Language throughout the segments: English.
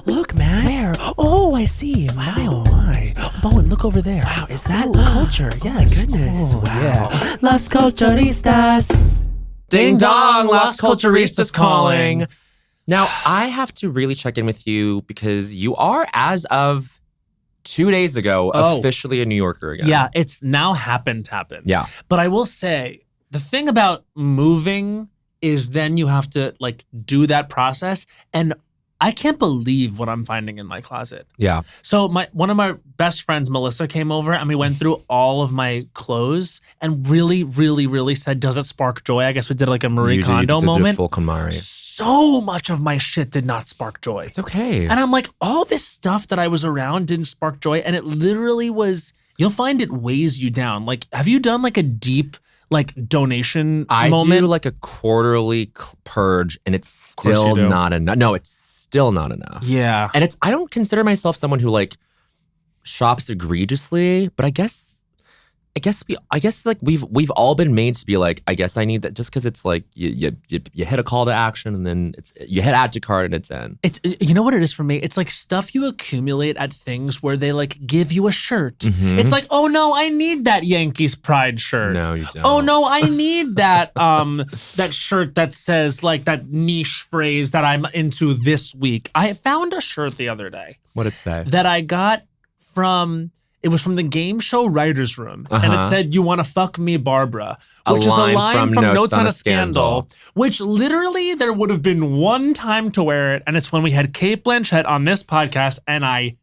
Look, man. Where? Oh, I see. Wow. Oh, my. Bowen, look over there. Wow, is that culture? Yes. Oh my goodness. Oh, Wow. Yeah. Las Culturistas. Ding dong, Las Culturistas calling. Now, I have to really check in with you because you are, as of 2 days ago, officially a New Yorker again. Yeah, it's now happened. Yeah. But I will say, the thing about moving is then you have to like do that process. And I can't believe what I'm finding in my closet. Yeah. So one of my best friends, Melissa, came over and we went through all of my clothes and really, really, really said, does it spark joy? I guess we did like a Marie Kondo moment. Full KonMari. So much of my shit did not spark joy. It's okay. And I'm like, all this stuff that I was around didn't spark joy. And it literally was, you'll find it weighs you down. Like, have you done like a deep like donation moment? I do like a quarterly purge and it's still not enough. No, it's still not enough. Yeah. And I don't consider myself someone who like shops egregiously, but I guess like we've all been made to be like, I guess I need that just because it's like you hit a call to action and then you hit add to cart and it's in. It's, you know what it is for me? It's like stuff you accumulate at things where they like give you a shirt. Mm-hmm. It's like, oh no, I need that Yankees pride shirt. No, you don't. Oh no, I need that that shirt that says like that niche phrase that I'm into this week. I found a shirt the other day. What'd it say? That I got from, it was from the game show Writer's Room. And it said, "You want to fuck me, Barbara?" Which is a line from Notes on a Scandal. Which literally there would have been one time to wear it. And it's when we had Cate Blanchett on this podcast and I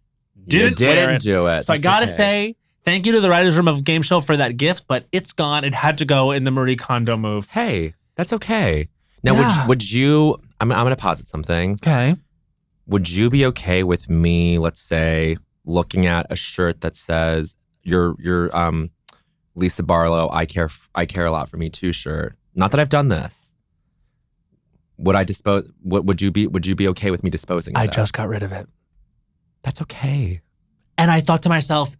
didn't wear it. do it. So I gotta say, thank you to the Writer's Room of Game Show for that gift, but it's gone. It had to go in the Marie Kondo move. Hey, that's okay. Now, would you, I'm going to posit something. Okay. Would you be okay with me, let's say, looking at a shirt that says your Lisa Barlow, I care a lot for me too shirt. Not that I've done this. Would I dispose? Would you be okay with me disposing of I that? just got rid of it. That's okay. And I thought to myself,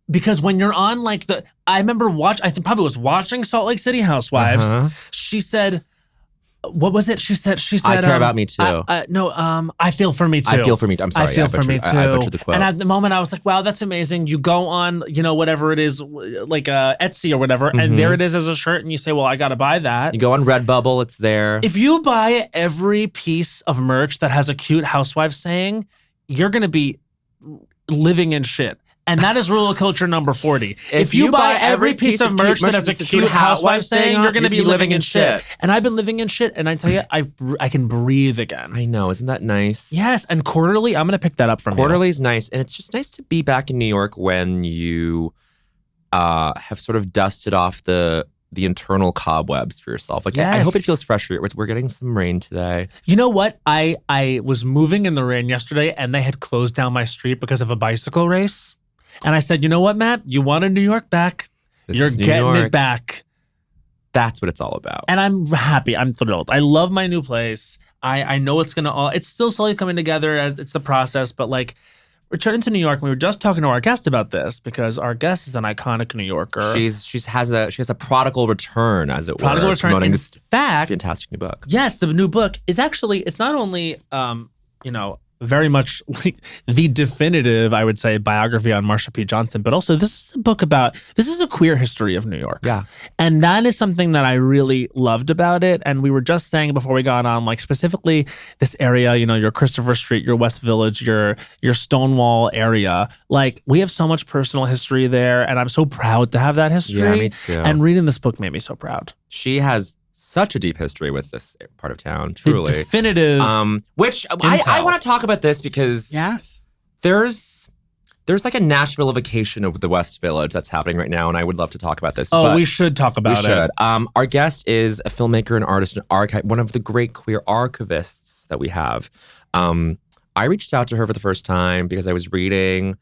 because when you're on like I remember I think probably was watching Salt Lake City Housewives. She said, what was it? She said, I care about me too. I feel for me too. I feel for me. I'm sorry. I feel for me too. I butchered the quote. And at the moment I was like, wow, that's amazing. You go on, whatever it is, like Etsy or whatever, and there it is as a shirt, and you say, well, I got to buy that. You go on Redbubble, it's there. If you buy every piece of merch that has a cute housewife saying, you're going to be living in shit. And that is rule of culture number 40. If you buy every piece of merch that has a cute housewife saying, you're going to be living in shit. And I've been living in shit. And I tell you, I can breathe again. I know. Isn't that nice? Yes. And quarterly, I'm going to pick that up from you. Quarterly's nice. And it's just nice to be back in New York when you have sort of dusted off the internal cobwebs for yourself. Like, I hope it feels fresh for you. We're getting some rain today. You know what? I was moving in the rain yesterday and they had closed down my street because of a bicycle race. And I said, you know what, Matt? You wanted New York back. You're getting it back. That's what it's all about. And I'm happy. I'm thrilled. I love my new place. I know it's it's still slowly coming together as it's the process, but like returning to New York, we were just talking to our guest about this because our guest is an iconic New Yorker. She has a prodigal return, as it were. Prodigal return. In fact, fantastic new book. Yes, the new book is actually, it's not only, very much like the definitive, I would say, biography on Marsha P Johnson, but also this is a queer history of New York. Yeah. And that is something that I really loved about it. And we were just saying before we got on, like specifically this area, your Christopher Street, your West Village, your Stonewall area, like we have so much personal history there. And I'm so proud to have that history. Yeah, me too. And reading this book made me so proud. She has such a deep history with this part of town, truly. The definitive. Which I want to talk about this because there's like a Nashvilleification of the West Village that's happening right now, and I would love to talk about this. Oh, we should talk about it. We should. Our guest is a filmmaker, an artist, an archive, one of the great queer archivists that we have. I reached out to her for the first time because I was reading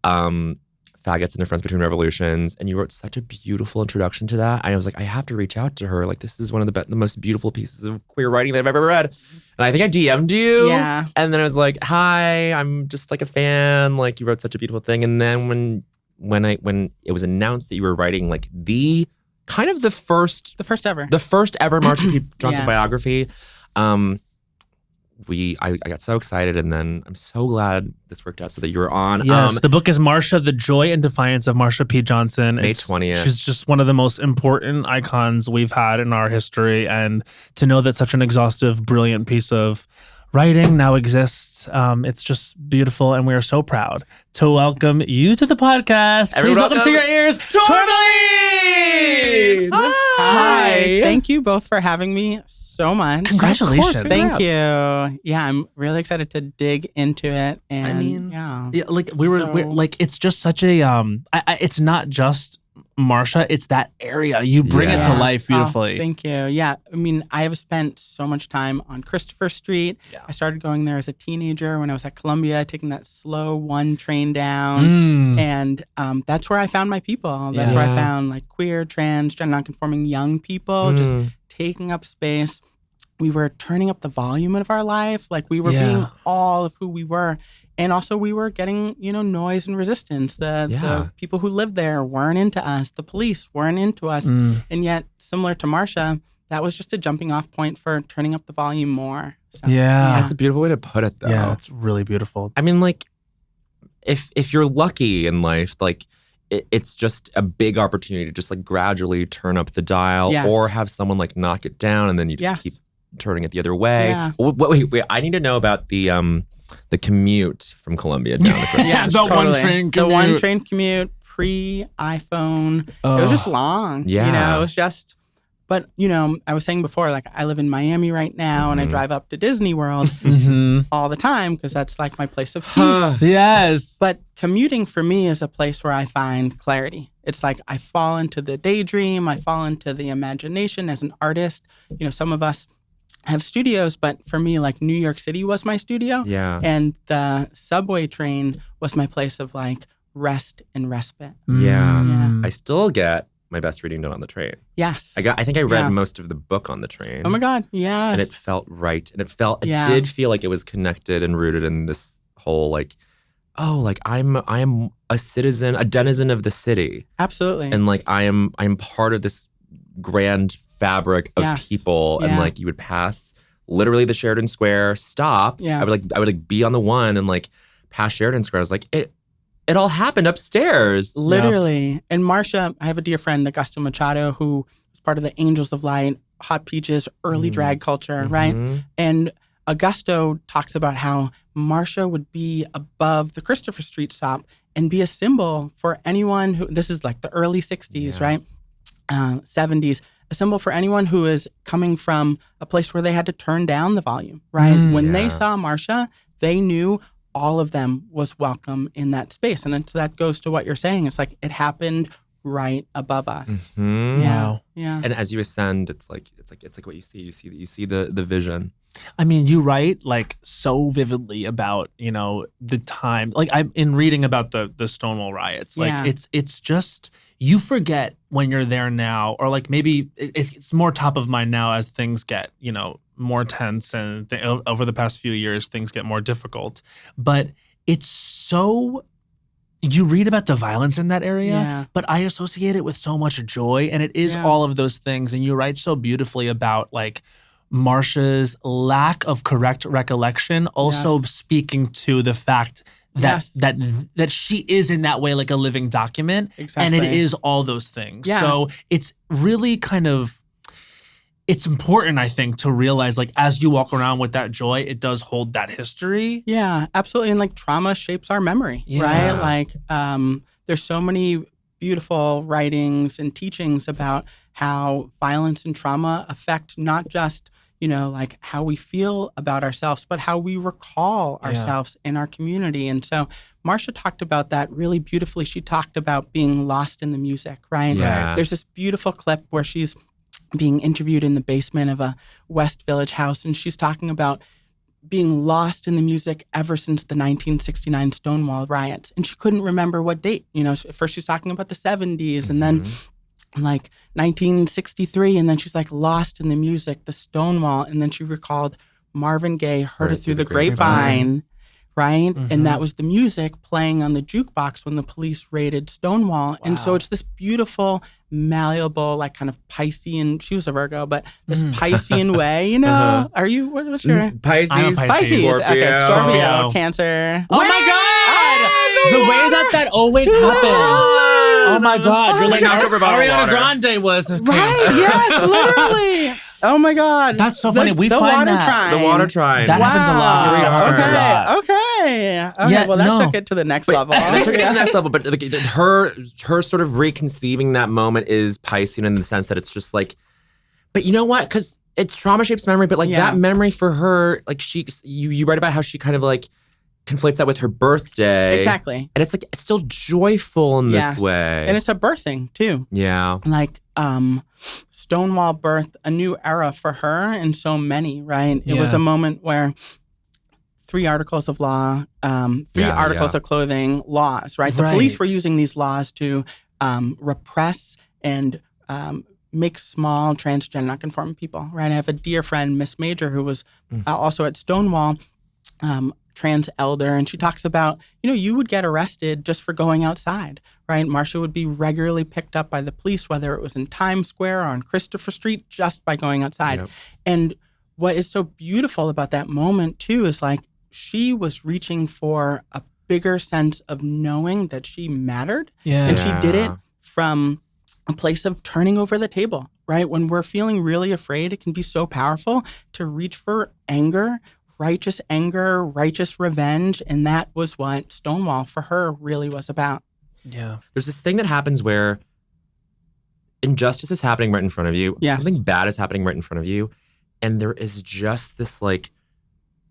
Faggots and the Friends Between Revolutions, and you wrote such a beautiful introduction to that. And I was like, I have to reach out to her. Like, this is one of the most beautiful pieces of queer writing that I've ever read. And I think I DM'd you. Yeah. And then I was like, hi, I'm just like a fan. Like, you wrote such a beautiful thing. And then when it was announced that you were writing like the first ever Marsha P Johnson biography, I got so excited, and then I'm so glad this worked out so that you were on. Yes, the book is Marsha, The Joy and Defiance of Marsha P Johnson. May 20th. She's just one of the most important icons we've had in our history, and to know that such an exhaustive, brilliant piece of writing now exists, it's just beautiful, and we are so proud to welcome you to the podcast. Please welcome to your ears, Tourmaline! Hi. Thank you both for having me so much. Congratulations. Thank you. Yeah, I'm really excited to dig into it. And I mean, yeah, like we're like, it's just such a it's not just Marsha, it's that area. You bring it to life beautifully. Oh, thank you. Yeah, I mean, I have spent so much time on Christopher Street. Yeah. I started going there as a teenager when I was at Columbia, taking that slow one train down. And that's where I found my people. That's where I found like queer, trans, gender nonconforming young people just taking up space. We were turning up the volume of our life. Like we were being all of who we were. And also we were getting, noise and resistance. The people who lived there weren't into us. The police weren't into us. And yet, similar to Marsha, that was just a jumping off point for turning up the volume more. So, That's a beautiful way to put it, though. Yeah, it's really beautiful. I mean, like, if you're lucky in life, like, it's just a big opportunity to just like gradually turn up the dial or have someone like knock it down and then you just keep turning it the other way. Yeah. Wait, I need to know about the commute from Columbia down to Christopher. The one train commute pre-iPhone. It was just long. Yeah. It was just, but I was saying before, like I live in Miami right now and I drive up to Disney World all the time because that's like my place of peace. Yes. But commuting for me is a place where I find clarity. It's like I fall into the daydream. I fall into the imagination as an artist. Some of us have studios, but for me, like New York City was my studio. Yeah. And the subway train was my place of like rest and respite. Yeah. I still get my best reading done on the train. Yes. I think I read most of the book on the train. Oh my God. Yes. And it felt right. And it did feel like it was connected and rooted in this whole like, I am a citizen, a denizen of the city. Absolutely. And like I am part of this grand fabric of people. And like you would pass literally the Sheridan Square stop. Yeah. I would be on the one and like pass Sheridan Square. I was like, it all happened upstairs. Literally. Yeah. And Marsha, I have a dear friend, Augusto Machado, who was part of the Angels of Light, Hot Peaches, early drag culture, right? And Augusto talks about how Marsha would be above the Christopher Street stop and be a symbol for anyone who, this is like the early 60s, right? 70s, a symbol for anyone who is coming from a place where they had to turn down the volume, right? When they saw Marsha, they knew all of them was welcome in that space. And then so that goes to what you're saying. It's like it happened right above us. Wow. Yeah. And as you ascend, it's like what you see. You see the vision. I mean, you write like so vividly about, the time. Like I'm in reading about the Stonewall riots. Like it's just, you forget when you're there now, or like maybe it's more top of mind now as things get, more tense and over the past few years, things get more difficult. But it's so, you read about the violence in that area, but I associate it with so much joy, and it is all of those things. And you write so beautifully about like Marsha's lack of correct recollection, also speaking to the fact that she is in that way like a living document, and it is all those things. So it's really kind of, it's important, I think, to realize like as you walk around with that joy, it does hold that history. Yeah, absolutely. And like trauma shapes our memory, right? Like there's so many beautiful writings and teachings about how violence and trauma affect not just, like how we feel about ourselves, but how we recall ourselves in our community. And so Marsha talked about that really beautifully. She talked about being lost in the music, right? Yeah. There's this beautiful clip where she's being interviewed in the basement of a West Village house, and she's talking about being lost in the music ever since the 1969 Stonewall riots. And she couldn't remember what date. First she's talking about the 70s, and then like 1963, and then she's like lost in the music, the Stonewall, and then she recalled Marvin Gaye heard it through the grapevine, right? And that was the music playing on the jukebox when the police raided Stonewall. Wow. And so it's this beautiful, malleable, like kind of Piscean, she was a Virgo, but this Piscean way, you know? Are you, what's your? Pisces. I'm a Pisces. Scorpio. Okay, Scorpio, Cancer. Oh my God! The way that always happens. Oh my God! You're like Ariana Grande was a Cancer. Right? Yes, literally. Oh my God. That's so funny. We the find water that. trine. The water trine. That happens a lot. Okay. Yeah, well, that took it to the next level. That took it to the next level. But like, her sort of reconceiving that moment is Piscean in the sense that it's just like, but you know what? Because it's trauma shapes memory, but like that memory for her, like you write about how she kind of like conflates that with her birthday. Exactly. And it's like it's still joyful in this way. And it's a birthing too. Yeah. Like Stonewall birthed a new era for her and so many, right? It was a moment where 3 articles of law, 3 articles of clothing, laws, right? The police were using these laws to repress and make small transgender nonconforming people, right? I have a dear friend, Miss Major, who was also at Stonewall, trans elder, and she talks about, you would get arrested just for going outside, right? Marsha would be regularly picked up by the police, whether it was in Times Square or on Christopher Street, just by going outside. Yep. And what is so beautiful about that moment too is like she was reaching for a bigger sense of knowing that she mattered. And she did it from a place of turning over the table, right? When we're feeling really afraid, it can be so powerful to reach for anger, righteous revenge. And that was what Stonewall for her really was about. Yeah. There's this thing that happens where injustice is happening right in front of you. Yes. Something bad is happening right in front of you. And there is just this like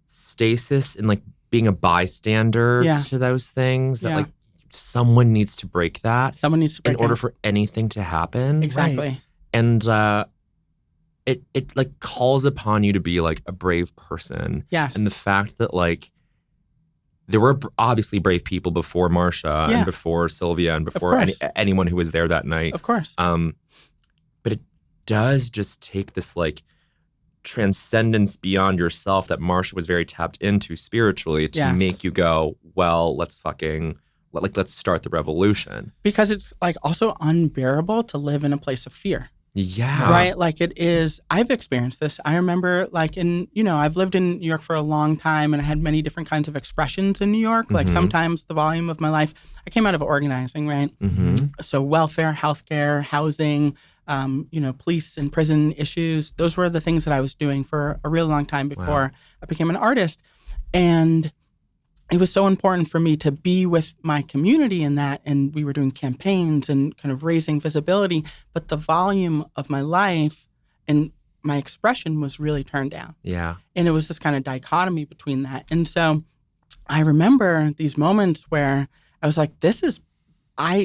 stasis and like being a bystander to those things that like someone needs to break that. Someone needs to break in order for anything to happen. Exactly. Right? And it like calls upon you to be like a brave person. Yes. And the fact that like there were obviously brave people before Marsha and before Sylvia and before anyone who was there that night. Of course. But it does just take this like transcendence beyond yourself that Marsha was very tapped into spiritually to make you go, well, let's start the revolution. Because it's like also unbearable to live in a place of fear. Yeah. Right? Like it is, I've experienced this. I remember like I've lived in New York for a long time and I had many different kinds of expressions in New York. Like sometimes the volume of my life, I came out of organizing, right? So welfare, healthcare, housing, police and prison issues. Those were the things that I was doing for a real long time before I became an artist. And it was so important for me to be with my community in that. And we were doing campaigns and kind of raising visibility. But the volume of my life and my expression was really turned down. Yeah. And it was this kind of dichotomy between that. And so I remember these moments where I was like,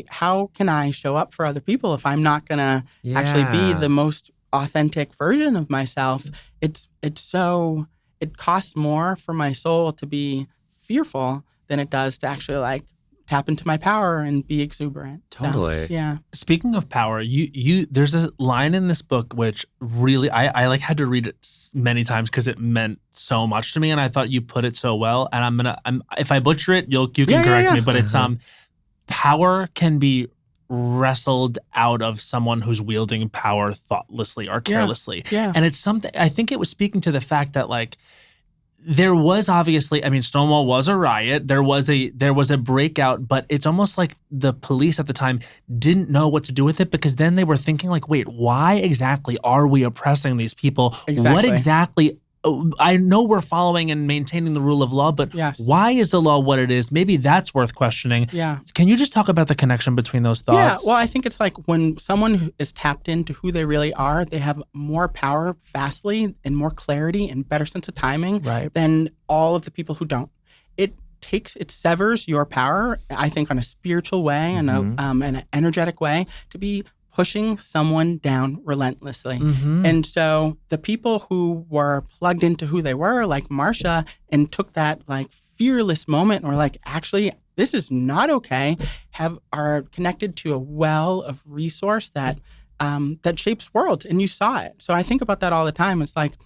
how can I show up for other people if I'm not going to actually be the most authentic version of myself? It costs more for my soul to be fearful than it does to actually like tap into my power and be exuberant. Totally. So, yeah. Speaking of power, you there's a line in this book which really I like had to read it many times because it meant so much to me, and I thought you put it so well. And I'm if I butcher it, you can correct me. But it's power can be wrestled out of someone who's wielding power thoughtlessly or carelessly. Yeah. And it's something I think it was speaking to the fact that like. There was obviously, Stonewall was a riot. There was a breakout, but it's almost like the police at the time didn't know what to do with it because then they were thinking like, wait, why exactly are we oppressing these people? Exactly. What exactly? I know we're following and maintaining the rule of law, but why is the law what it is? Maybe that's worth questioning. Yeah. Can you just talk about the connection between those thoughts? Yeah, well, I think it's like when someone is tapped into who they really are, they have more power vastly and more clarity and better sense of timing than all of the people who don't. It severs your power, I think, on a spiritual way and an energetic way to be pushing someone down relentlessly. And so the people who were plugged into who they were, like Marsha, and took that like fearless moment and were like, actually, this is not okay, are connected to a well of resource that shapes worlds. And you saw it. So I think about that all the time. It's like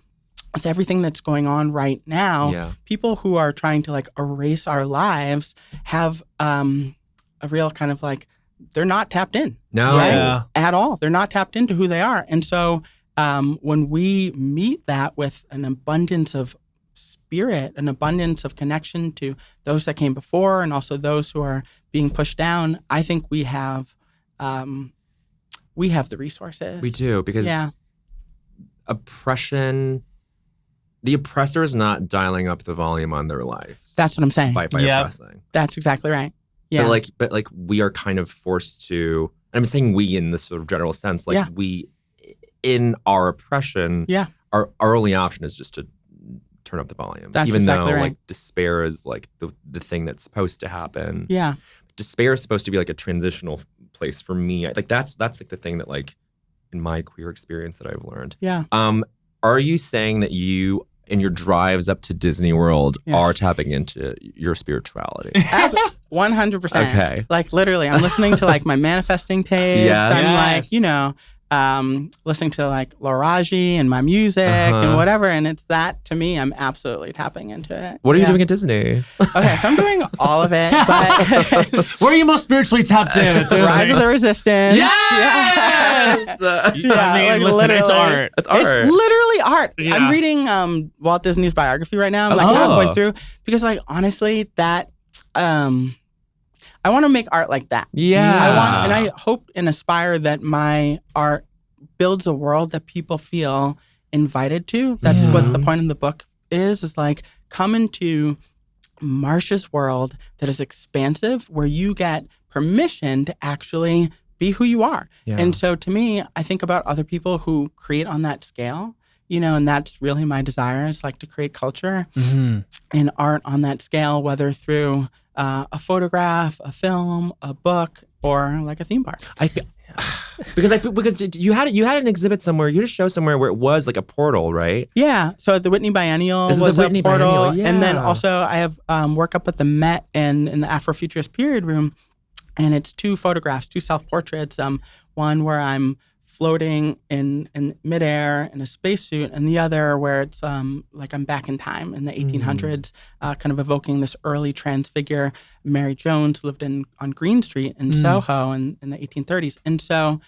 with everything that's going on right now, Yeah. people who are trying to like erase our lives have a real kind of like, they're not tapped in. No. Right? Yeah. At all. They're not tapped into who they are. And so when we meet that with an abundance of spirit, an abundance of connection to those that came before and also those who are being pushed down, I think we have the resources. We do, because Yeah. oppression, the oppressor is not dialing up the volume on their life That's what I'm saying. by Yep. oppressing. That's exactly right. Yeah. But like we are kind of forced to, and I'm saying we in this sort of general sense, like Yeah. we, in our oppression, Yeah. our only option is just to turn up the volume. That's Even exactly though right. like despair is like the thing that's supposed to happen. Yeah. Despair is supposed to be like a transitional place for me. Like that's like the thing that like in my queer experience that I've learned. Yeah. Are you saying that you, in your drives up to Disney World, Yes. are tapping into your spirituality? 100%. Okay. Like literally, I'm listening to like my manifesting tapes. Yes. I'm Yes. like, listening to like Laraji and my music and whatever. And it's that to me, I'm absolutely tapping into it. What are you Yeah. doing at Disney? Okay, so I'm doing all of it, but Where are you most spiritually tapped in? At Disney? Rise of the Resistance. Yes! Yeah, I mean, like, listen, it's literally. art. It's art. It's literally art. Yeah. I'm reading Walt Disney's biography right now. I'm like Oh. halfway through because like honestly that I want to make art like that. Yeah. I want, and I hope and aspire that my art builds a world that people feel invited to. That's what the point of the book is like come into Marsha's world that is expansive, where you get permission to actually be who you are. Yeah. And so to me, I think about other people who create on that scale, and that's really my desire is like to create culture and art on that scale, whether through a photograph, a film, a book, or like a theme park. I feel, because you had an exhibit somewhere, you had a show somewhere where it was like a portal, right? Yeah. So at the Whitney Biennial This is was the Whitney a portal. Biennial, And then yeah. also I have work up at the Met and in the Afrofuturist period room. And it's two photographs, two self-portraits. One where I'm floating in midair in a spacesuit, and the other where it's like I'm back in time in the 1800s, kind of evoking this early trans figure, Mary Jones, lived on Green Street in Soho in the 1830s. And so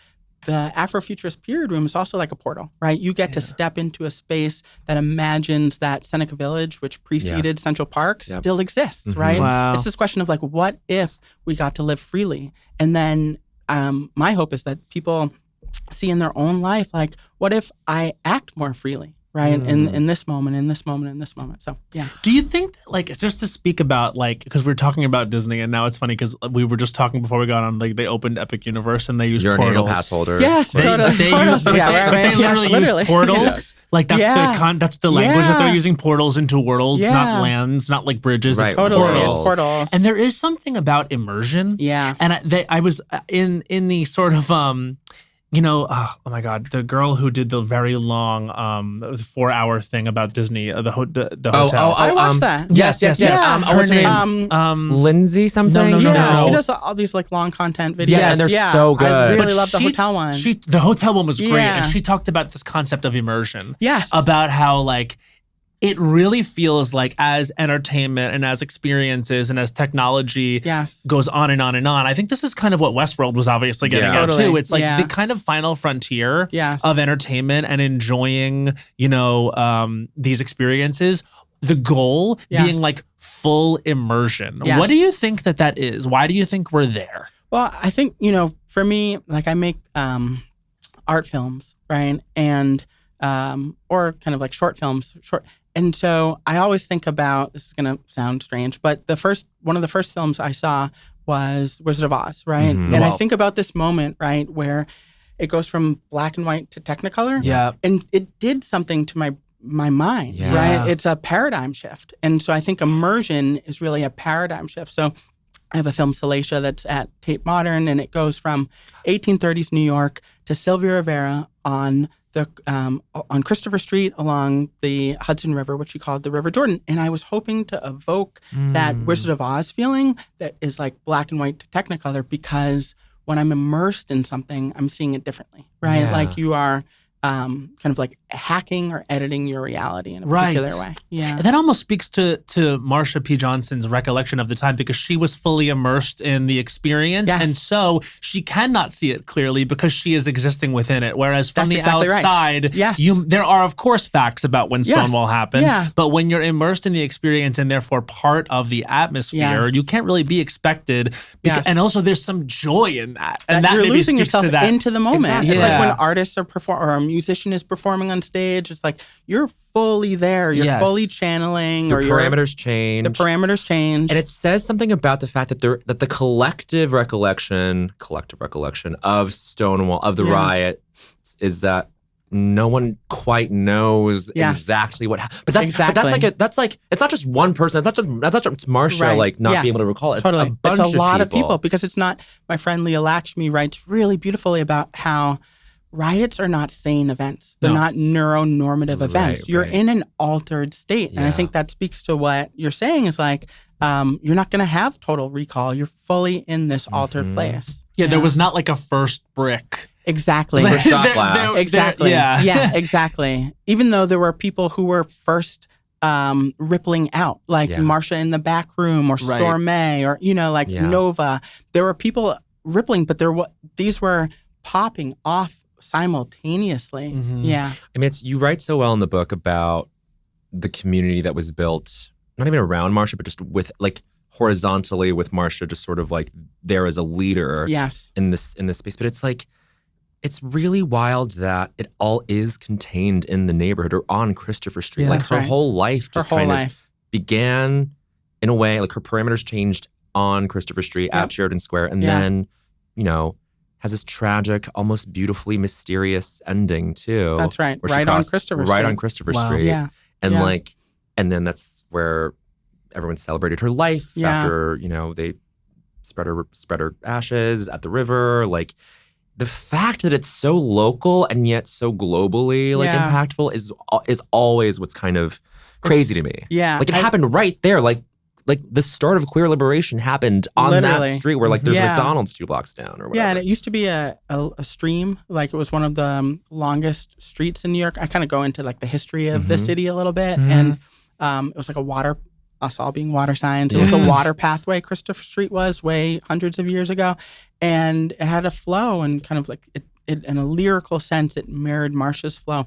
the Afrofuturist period room is also like a portal, right? You get to step into a space that imagines that Seneca Village, which preceded Central Park, still exists, right? Wow. It's this question of like, what if we got to live freely? And then my hope is that people see in their own life, like, what if I act more freely, right? In this moment, in this moment, in this moment. So, yeah. Do you think that, like, just to speak about, like, because we're talking about Disney, and now it's funny because we were just talking before we got on, like, they opened Epic Universe and they used You're an portals. annual pass holder. Yes, totally. They Portals. use, Yeah, but right, they yes, literally use portals. Yes. Like that's Yeah. that's the language that they're Yeah. using. Portals into worlds, Yeah. not lands, not like bridges. Right, It's Totally. portals. Portals. And there is something about immersion. Yeah. And I was in the sort of oh my God, the girl who did the very long 4-hour thing about Disney, the hotel. I watched that. Yes. Yeah. What's her name? name? Lindsay something? No, Yeah, no. she does all these like long content videos. Yes, and they're yeah, so good. I really But love the she- hotel one. The hotel one was great, Yeah. and she talked about this concept of immersion. Yes. About how like it really feels like as entertainment and as experiences and as technology Yes. goes on and on and on. I think this is kind of what Westworld was obviously getting Yeah. at Totally. too. It's like Yeah. the kind of final frontier Yes. of entertainment and enjoying, these experiences. The goal Yes. being like full immersion. Yes. What do you think that is? Why do you think we're there? Well, I think, for me, like I make art films, right? And, or kind of like short films, And so I always think about, this is going to sound strange, but one of the first films I saw was Wizard of Oz, right? Mhm. And I Wow. think about this moment, right, where it goes from black and white to Technicolor. Yeah. And it did something to my mind, Yeah. right? It's a paradigm shift. And so I think immersion is really a paradigm shift. So I have a film, Salacia, that's at Tate Modern, and it goes from 1830s New York to Sylvia Rivera on Christopher Street along the Hudson River, which we called the River Jordan. And I was hoping to evoke that Wizard of Oz feeling that is like black and white to Technicolor, because when I'm immersed in something, I'm seeing it differently, right? Yeah. Like you are kind of like hacking or editing your reality in a Right. particular way. Yeah. And that almost speaks to Marsha P Johnson's recollection of the time, because she was fully immersed in the experience. Yes. And so she cannot see it clearly because she is existing within it. Whereas from That's the exactly right. outside, Yes. there are, of course, facts about when Yes. Stonewall happened. Yeah. But when you're immersed in the experience and therefore part of the atmosphere, Yes. you can't really be expected. Yes. And also there's some joy in that. And that you're maybe losing speaks yourself to that. into the moment. Exactly. It's like Yeah. when artists are or a musician is performing on stage. It's like you're fully there. You're Yes. fully channeling. Your or parameters change. The parameters change. And it says something about the fact that that the collective recollection of Stonewall, of the Yeah. riot, is that no one quite knows Yes. exactly what happened. But that's Exactly. that's like it's not just one person. That's not just Marsha Right. like not Yes. being able to recall it. It's Totally. a bunch It's a lot of of people because it's not. My friend Leah Lakshmi writes really beautifully about how riots are not sane events. They're No. not neuronormative events. Right, You're right. in an altered state. And I Yeah. think that speaks to what you're saying is like, you're not going to have total recall. You're fully in this altered place. Yeah, there was not like a first brick. Exactly. For shot There- glass. there- Exactly. yeah. Yeah, exactly. Even though there were people who were first rippling out, like Yeah. Marsha in the back room or Right. Stormé or, like Yeah. Nova. There were people rippling, but these were popping off simultaneously. Mhm. Yeah. I mean, you write so well in the book about the community that was built, not even around Marsha, but just with like horizontally with Marsha, just sort of like there as a leader Yes. in this space. But it's like, it's really wild that it all is contained in the neighborhood or on Christopher Street. Yeah, like that's her right. whole life Her just whole kind of life. began in a way, like her parameters changed on Christopher Street Yep. at Sheridan Square, and Yeah. then, has this tragic, almost beautifully mysterious ending too. That's right. where she Right on crossed- Christopher Right Street. on Christopher Wow. Street. Yeah. And Yeah. and then that's where everyone celebrated her life Yeah. after, they spread her ashes at the river. Like the fact that it's so local and yet so globally Yeah. impactful is always what's kind of crazy to me. Yeah. Like it happened right there. Like the start of queer liberation happened on Literally. that street where like there's Yeah. McDonald's 2 blocks down or whatever. Yeah, and it used to be a stream. Like it was one of the longest streets in New York. I kind of go into like the history of the Mhm. city a little bit, Mhm. and it was like a water. Us all being water science, it was a Yeah. water pathway. Christopher Street was way hundreds of years ago, and it had a flow and kind of like it in a lyrical sense, it mirrored Marsha's flow.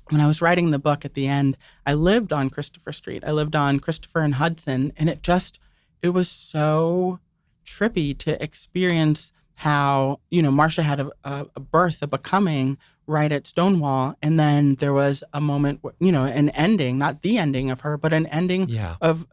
When I was writing the book at the end, I lived on Christopher Street. I lived on Christopher and Hudson, and it was so trippy to experience how, Marsha had a birth, a becoming right at Stonewall. And then there was a moment, an ending, not the ending of her, but an ending Yeah. of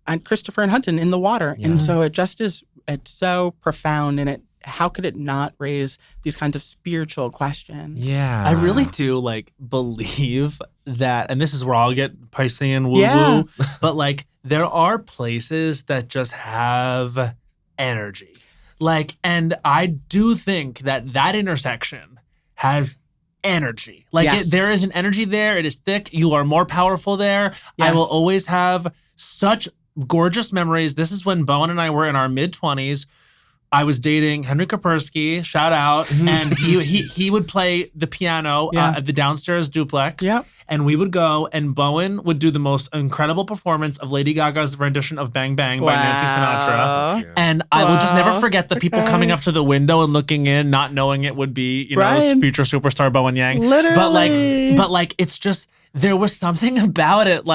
on Christopher and Hudson in the water. Yeah. And so it's so profound, and how could it not raise these kinds of spiritual questions? Yeah. I really do believe that, and this is where I'll get Piscean woo woo, Yeah. but there are places that just have energy. And I do think that intersection has energy. Yes. There is an energy there. It is thick. You are more powerful there. I Yes. will always have such gorgeous memories. This is when Bowen and I were in our mid-20s. I was dating Henry Kapersky, shout out, and he would play the piano Yeah. at the downstairs duplex. Yep. And we would go, and Bowen would do the most incredible performance of Lady Gaga's rendition of Bang Bang by Nancy Sinatra. Wow. And I will just never Wow. forget the people Okay. coming up to the window and looking in, not knowing it would be, Right. future superstar Bowen Yang. Literally. But it's just, there was something about it.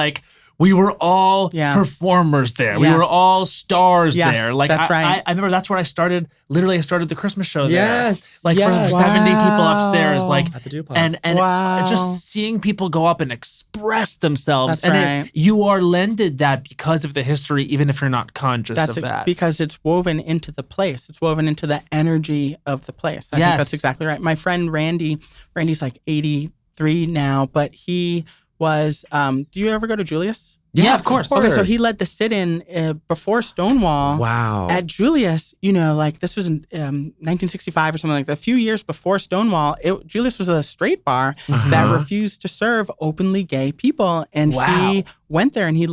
We were all Yeah. performers there. We Yes. were all stars Yes, there. that's right. I remember that's where I started the Christmas show there. Yes. For yes. 70 people upstairs. Wow. At the duplex. And Wow. just seeing people go up and express themselves. That's and right. you are lended that because of the history, even if you're not conscious That's of that. because it's woven into the place. It's woven into the energy of the place. I think Yes. that's exactly right. My friend Randy's like 83 now, but he was, do you ever go to Julius? Yeah, of course. Okay, so he led the sit-in before Stonewall. Wow. At Julius, this was in 1965 or something like that. A few years before Stonewall, Julius was a straight bar that refused to serve openly gay people. And Wow. he went there and he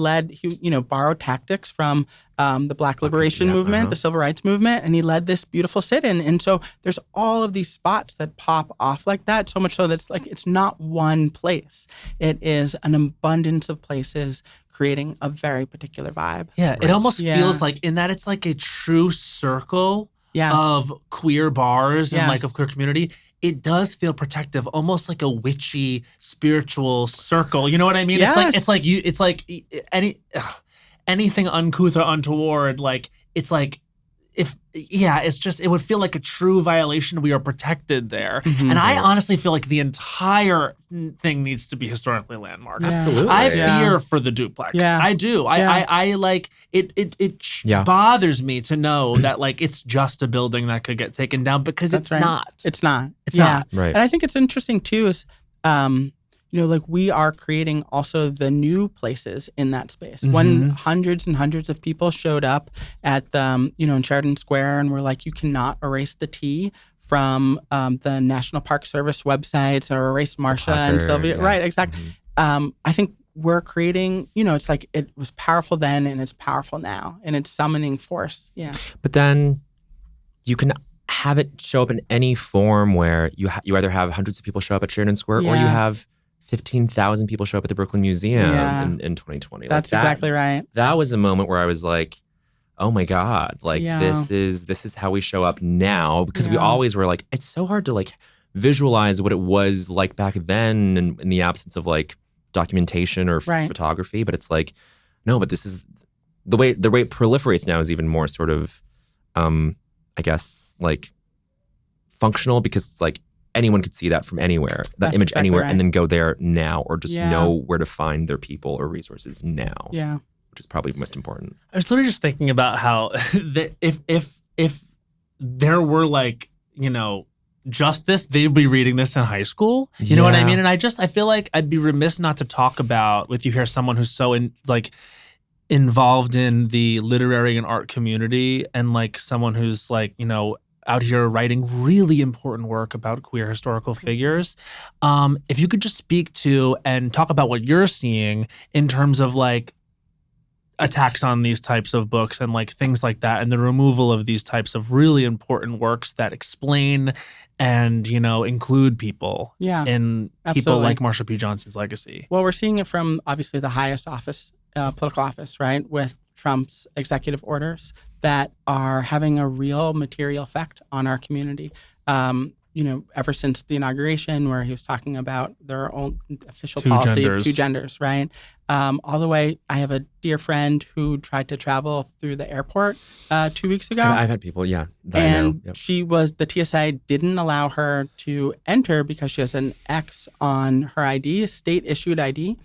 borrowed tactics from the Black Liberation movement, the Civil Rights movement, and he led this beautiful sit-in. And so there's all of these spots that pop off like that, so much so that it's not one place. It is an abundance of places creating a very particular vibe. Yeah, it almost feels like in that it's like a true circle of queer bars and like of queer community. It does feel protective, almost like a witchy spiritual circle. You know what I mean? Yes. It's like anything uncouth or untoward. Like it's like it would feel like a true violation. We are protected there, and I honestly feel like the entire thing needs to be historically landmarked. Absolutely, I fear for the duplex. Yeah. I do. I like it. It bothers me to know that like it's just a building that could get taken down because it's not. It's not. It's not. Right. And I think it's interesting too is, we are creating also the new places in that space. When hundreds and hundreds of people showed up at the, in Sheridan Square and were like, you cannot erase the T from the National Park Service websites or erase Marsha and Sylvia. Right, exactly. I think we're creating, it's like it was powerful then and it's powerful now and it's summoning force. Yeah. But then you can have it show up in any form where you either have hundreds of people show up at Sheridan Square or you have 15,000 people show up at the Brooklyn Museum in 2020. That's exactly right. That was a moment where I was like, oh my God, like this is how we show up now, because we always were like, it's so hard to like visualize what it was like back then in the absence of like documentation or photography. But it's like, no, but this is the way it proliferates now is even more sort of, I guess, like functional, because it's like, anyone could see that from anywhere, that image anywhere, and then go there now, or just know where to find their people or resources now. Yeah, which is probably most important. I was literally just thinking about how if there were like justice, they'd be reading this in high school. You know what I mean? And I feel like I'd be remiss not to talk about with you here someone who's so involved in the literary and art community, and like someone who's like out here writing really important work about queer historical figures. If you could just speak to and talk about what you're seeing in terms of like attacks on these types of books and like things like that, and the removal of these types of really important works that explain and, include people in people like Marsha P Johnson's legacy. Well, we're seeing it from obviously the highest office, political office, right? With Trump's executive orders that are having a real material effect on our community. Ever since the inauguration, where he was talking about their own official policy of two genders, right? All the way, I have a dear friend who tried to travel through the airport 2 weeks ago. I've had people, that and I know. Yep. the TSA didn't allow her to enter because she has an X on her ID, a state-issued ID,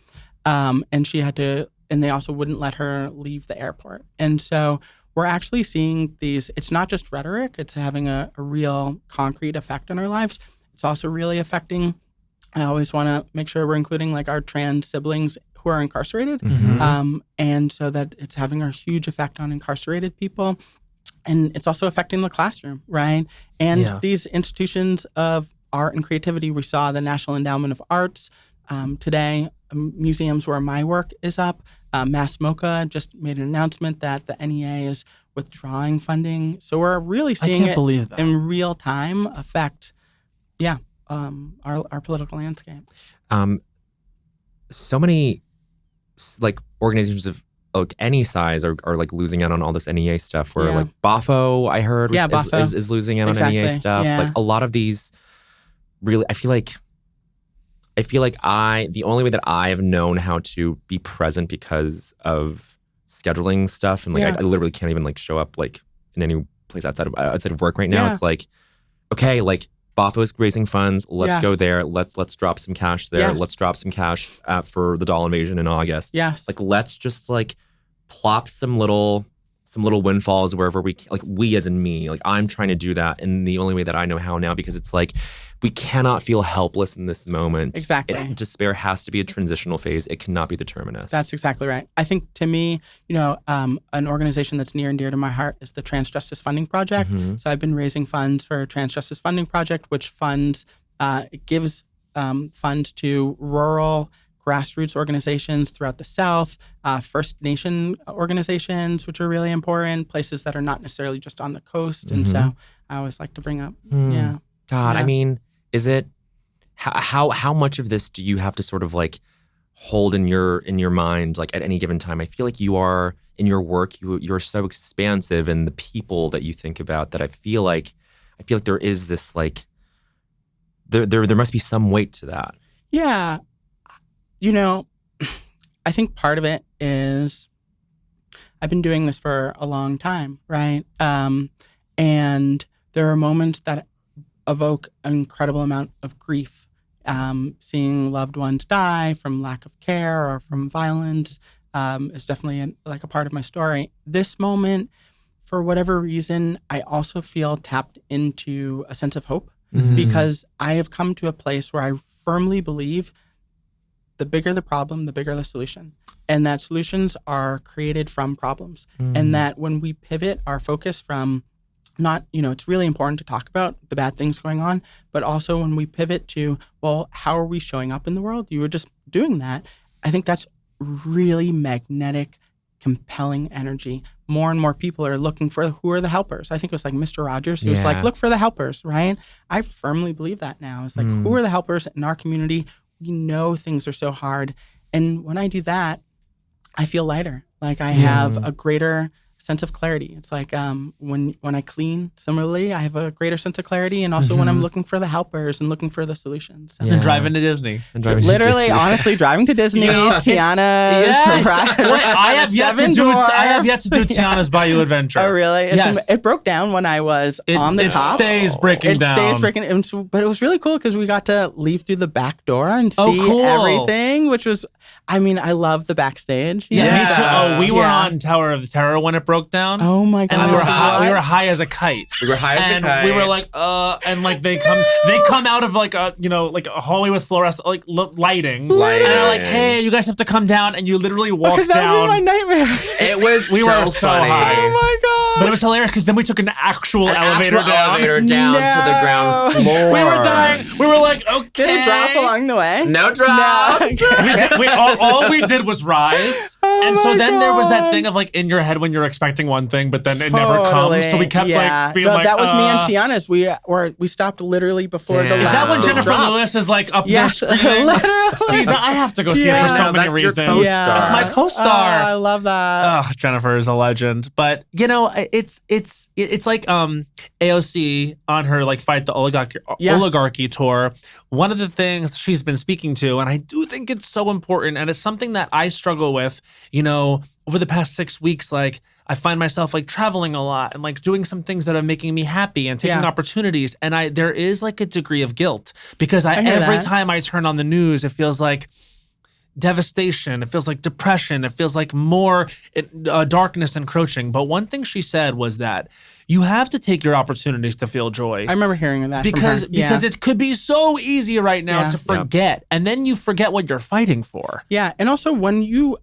and she had to, and they also wouldn't let her leave the airport. And so we're actually seeing these, it's not just rhetoric, it's having a real concrete effect on our lives. It's also really affecting, I always want to make sure we're including like our trans siblings who are incarcerated. And so that it's having a huge effect on incarcerated people. And it's also affecting the classroom, right? And these institutions of art and creativity, we saw the National Endowment of Arts today, museums where my work is up. Mass MoCA just made an announcement that the NEA is withdrawing funding. So we're really seeing it in real time affect, our political landscape. So many like organizations of like any size are like losing out on all this NEA stuff. Where like Bafo, I heard, is losing out on NEA stuff. Yeah. Like a lot of these, really, I feel like the only way that I have known how to be present because of scheduling stuff, and like I literally can't even like show up like in any place outside of work right now. It's like, okay, like Bafo is raising funds. Let's go there. Let's drop some cash there. Let's drop some cash for the doll invasion in August. Like let's just like plop some little windfalls wherever we as in me, like I'm trying to do that in the only way that I know how now, because it's like we cannot feel helpless in this moment. Exactly. Despair has to be a transitional phase. It cannot be the terminus. That's exactly right. I think to me, an organization that's near and dear to my heart is the Trans Justice Funding Project. So I've been raising funds for Trans Justice Funding Project, which gives funds to rural grassroots organizations throughout the South, First Nation organizations, which are really important, places that are not necessarily just on the coast. And so I always like to bring up, God, Yeah. I mean, is it how much of this do you have to sort of like hold in your mind like at any given time? I feel like you are in your work, you're so expansive, and the people that you think about that I feel like there is this like there must be some weight to that. Yeah. You know, I think part of it is I've been doing this for a long time, right? And there are moments that evoke an incredible amount of grief. Seeing loved ones die from lack of care or from violence is definitely like a part of my story. This moment, for whatever reason, I also feel tapped into a sense of hope because I have come to a place where I firmly believe the bigger the problem, the bigger the solution. And that solutions are created from problems. And that when we pivot our focus from not, it's really important to talk about the bad things going on, but also when we pivot to, well, how are we showing up in the world? You were just doing that. I think that's really magnetic, compelling energy. More and more people are looking for who are the helpers. I think it was like Mr. Rogers who was like, look for the helpers, right? I firmly believe that now. It's like, who are the helpers in our community? We know things are so hard. And when I do that, I feel lighter. Like I have a greater sense of clarity. It's like when I clean, similarly, I have a greater sense of clarity. And also when I'm looking for the helpers and looking for the solutions. So. And driving to Disney. Literally, honestly, driving to Disney, Tiana's. Yes. Wait, I have yet to do Tiana's Bayou Adventure. Oh, really? Yes. It broke down when I was on the top. It stays breaking down. But it was really cool because we got to leave through the back door and see everything, which was, I love the backstage. Yeah, me too. Oh, we were on Tower of the Terror when it broke down. Oh my God. And we were high as a kite. We were we were like, and like they come out of like a a hallway with fluorescent like lighting. And they're like, hey, you guys have to come down, and you literally walk down. That was my nightmare. It was we were so high. Oh my God. But it was hilarious because then we took an actual elevator down to the ground floor. We were dying. We were like, okay. Did it drop along the way? No drops. All we did was rise. And so then there was that thing of like in your head when you're expecting one thing, but then it never comes. So we kept like being like, that was me and Tiana's. We stopped literally before the last. Is that when Jennifer Lewis is like up there screaming? Literally. See, I have to go see it for so many reasons. It's my co-star. I love that. Oh, Jennifer is a legend. But it's like AOC on her like Fight the Oligarchy tour. One of the things she's been speaking to, and I do think it's so important, and it's something that I struggle with, over the past 6 weeks, like I find myself like traveling a lot and like doing some things that are making me happy and taking opportunities. And there is like a degree of guilt because every time I turn on the news, it feels like devastation. It feels like depression. It feels like more darkness encroaching. But one thing she said was that you have to take your opportunities to feel joy. I remember hearing that because it could be so easy right now to forget, and then you forget what you're fighting for. Yeah, and also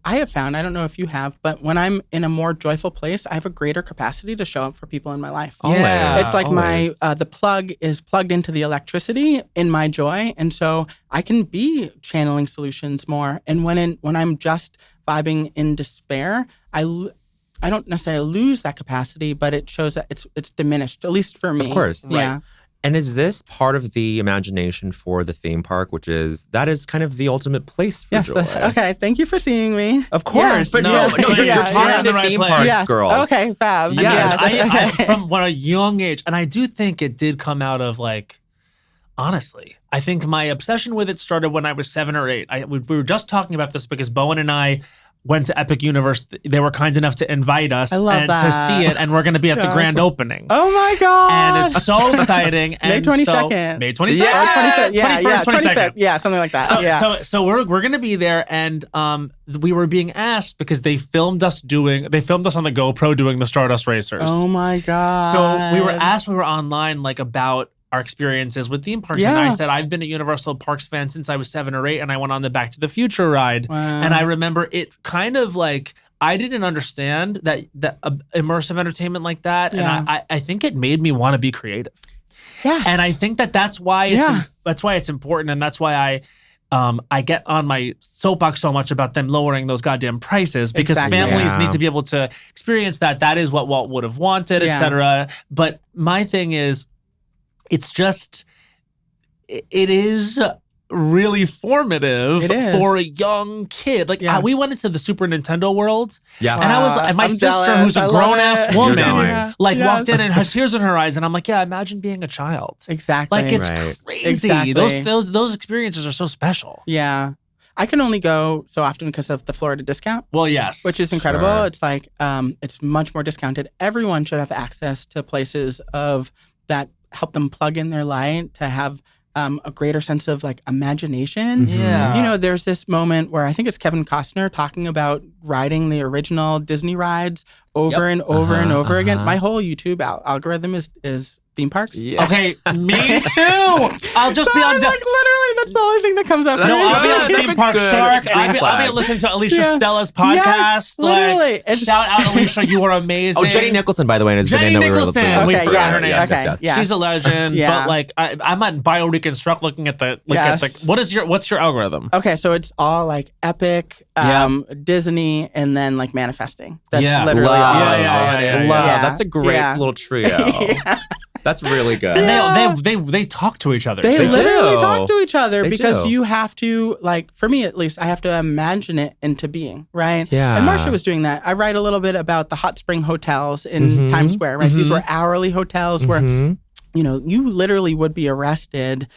I have found, I don't know if you have, but when I'm in a more joyful place, I have a greater capacity to show up for people in my life. Yeah, it's like the plug is plugged into the electricity in my joy, and so I can be channeling solutions more. And when I'm just vibing in despair, I don't necessarily lose that capacity, but it shows that it's diminished, at least for me. Of course. Yeah. Right. And is this part of the imagination for the theme park, that is kind of the ultimate place for joy? Okay, thank you for seeing me. Of course. Yes, but you're talking to theme park girls. Okay, fab. I from a young age, and I do think it did come out of like, honestly, I think my obsession with it started when I was 7 or 8. We were just talking about this because Bowen and I went to Epic Universe. They were kind enough to invite us to see it, and we're going to be at the grand opening. Oh my God. And it's so exciting. May 22nd. May 22nd. Yeah, 21st, 22nd. Yeah, something like that. So we're going to be there, and we were being asked because they filmed us on the GoPro doing the Stardust Racers. Oh my God. So we were asked, we were online like about our experiences with theme parks. And I said, I've been a Universal Parks fan since I was 7 or 8, and I went on the Back to the Future ride. Wow. And I remember it kind of like, I didn't understand that immersive entertainment like that. Yeah. And I think it made me want to be creative. Yes. And I think that's why it's important. And that's why I get on my soapbox so much about them lowering those goddamn prices because Exactly. families Yeah. need to be able to experience that. That is what Walt would have wanted, Yeah. etc. But my thing is, it's just, it is really formative It is. for a young kid. Like Yes. we went into the Super Nintendo world, Yeah. and I was, and my I'm sister, jealous. who's I a love grown ass it. woman, You're going. Yeah. like Yes. walked in and has tears in her eyes, and I'm like, yeah, imagine being a child. Exactly. Like it's Right. crazy. Exactly. Those experiences are so special. Yeah. I can only go so often because of the Florida discount, Well, yes, which is incredible. Sure. It's like it's much more discounted. Everyone should have access to places of that help them plug in their light to have a greater sense of like imagination. yeah. You know, there's this moment where I think it's Kevin Costner talking about riding the original Disney rides over and over and Uh-huh, over again. uh-huh. My whole YouTube algorithm is theme parks. Yeah. Okay, me too. I'll just be So on. I'm like literally, that's the only thing that comes up. for No, me. I'll be on That's Theme a Park good Shark. green I'll be flag. listening to Alicia Yeah. Stella's podcast. Yes, literally. Like, It's- shout out, Alicia. You are amazing. Oh, Jenny Nicholson, by the way, is the Jenny name that we were Nicholson. looking We Okay, forgot yes, her name. okay, yes. She's a legend. Yeah. But like, I'm at BioReconstruct looking at the Yes. at the. What's your algorithm? Okay, so it's all like epic, Disney, and then like manifesting. That's Yeah. literally Love. all. Yeah, all yeah, it yeah, is. yeah, Love. Yeah. That's a great Yeah. little trio. Yeah. That's really good. And they talk to each other. They too. literally do. talk to each other They because do. you have to, like, for me at least, I have to imagine it into being, right? Yeah. And Marsha was doing that. I write a little bit about the hot spring hotels in Mhm. Times Square, right? These Mhm. were hourly hotels where, Mhm. you know, you literally would be arrested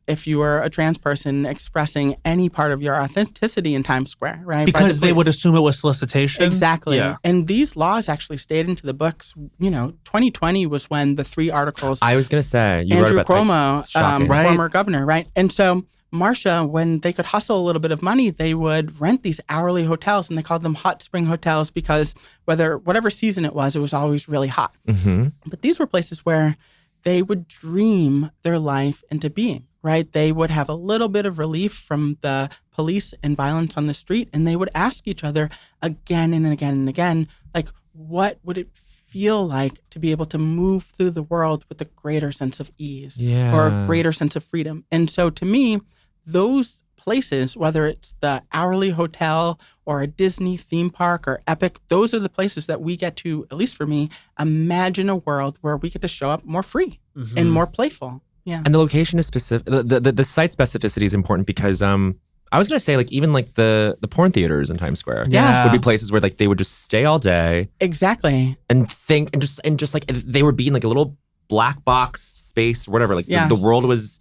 if you were a trans person expressing any part of your authenticity in Times Square, right? By the because they would police. assume it was solicitation. Exactly. Yeah. And these laws actually stayed into the books. You know, 2020 was when the 3 articles, I was going to say, you wrote Andrew about Cuomo, shocking. Right. former governor, right? And so Marsha, when they could hustle a little bit of money, they would rent these hourly hotels, and they called them hot spring hotels because whatever season it was always really hot. Mm-hmm. But these were places where they would dream their life into being, right? They would have a little bit of relief from the police and violence on the street, and they would ask each other again and again and again, like, what would it feel like to be able to move through the world with a greater sense of ease or a greater sense of freedom? And so to me, those places, whether it's the hourly hotel or a Disney theme park or Epic, those are the places that we get to, at least for me, imagine a world where we get to show up more free Mhm. and more playful. Yeah. And the location is specific. The site specificity is important because I was gonna say like even like the porn theaters in Times Square Yes. would be places where like they would just stay all day Exactly. and think and just like they would be in like a little black box space or whatever. Like Yes. the world was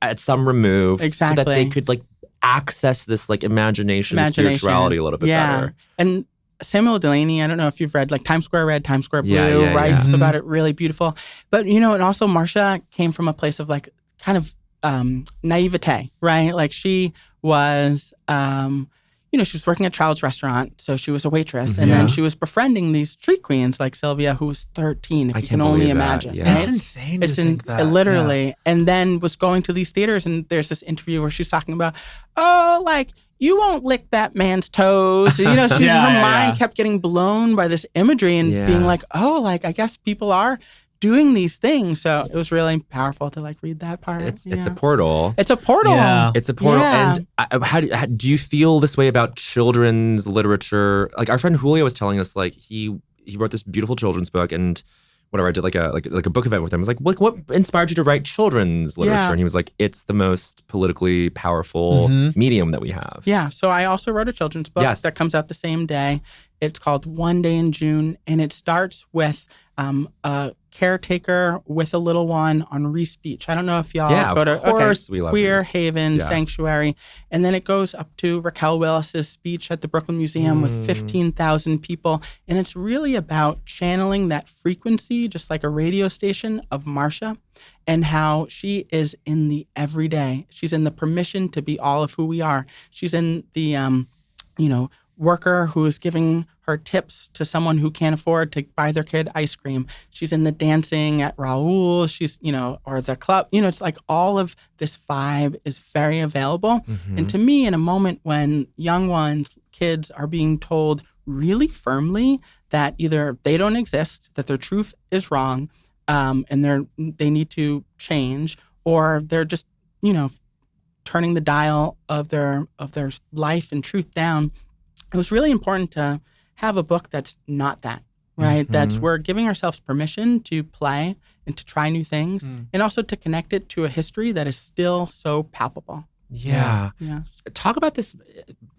at some remove, so that Exactly. they could like access this like imagination. And spirituality a little bit better. And Samuel Delaney, I don't know if you've read like Times Square Red, Times Square Blue, Yeah, yeah, writes yeah. about it, really beautiful. But, you know, and also Marsha came from a place of like kind of naivete, right? Like she was, you know, she was working at Child's Restaurant, so she was a waitress. And then Yeah. she was befriending these street queens like Sylvia, who was 13, if I you can't can only believe that, imagine. yeah. Right? It's insane. It's to think that. literally, and then was going to these theaters, and there's this interview where she's talking about, oh, like you won't lick that man's toes. You know, her mind kept getting blown by this imagery and Yeah. being like, oh, like I guess people are doing these things. So it was really powerful to like read that part. It's yeah. a portal. It's a portal. Yeah. It's a portal. Yeah. And how do you feel this way about children's literature? Like our friend Julio was telling us, like he wrote this beautiful children's book, and whatever. I did like a book event with him. I was like, what inspired you to write children's literature? Yeah. And he was like, it's the most politically powerful Mhm. medium that we have. Yeah. So I also wrote a children's book Yes. that comes out the same day. It's called One Day in June, and it starts with a caretaker with a little one on Reese Beach. I don't know if y'all Yeah, go of to course we love Queer Reese. Haven Yeah. Sanctuary, and then it goes up to Raquel Willis's speech at the Brooklyn Museum with 15,000 people, and it's really about channeling that frequency, just like a radio station, of Marsha, and how she is in the everyday. She's in the permission to be all of who we are. She's in the worker who is giving her tips to someone who can't afford to buy their kid ice cream. She's in the dancing at Raoul's, she's, or the club. It's like all of this vibe is very available. Mm-hmm. And to me, in a moment when young ones, kids are being told really firmly that either they don't exist, that their truth is wrong, and they need to change, or they're just, turning the dial of their life and truth down, it was really important to have a book that's not that, right? That's we're giving ourselves permission to play and to try new things, and also to connect it to a history that is still so palpable. Yeah. Yeah. Talk about this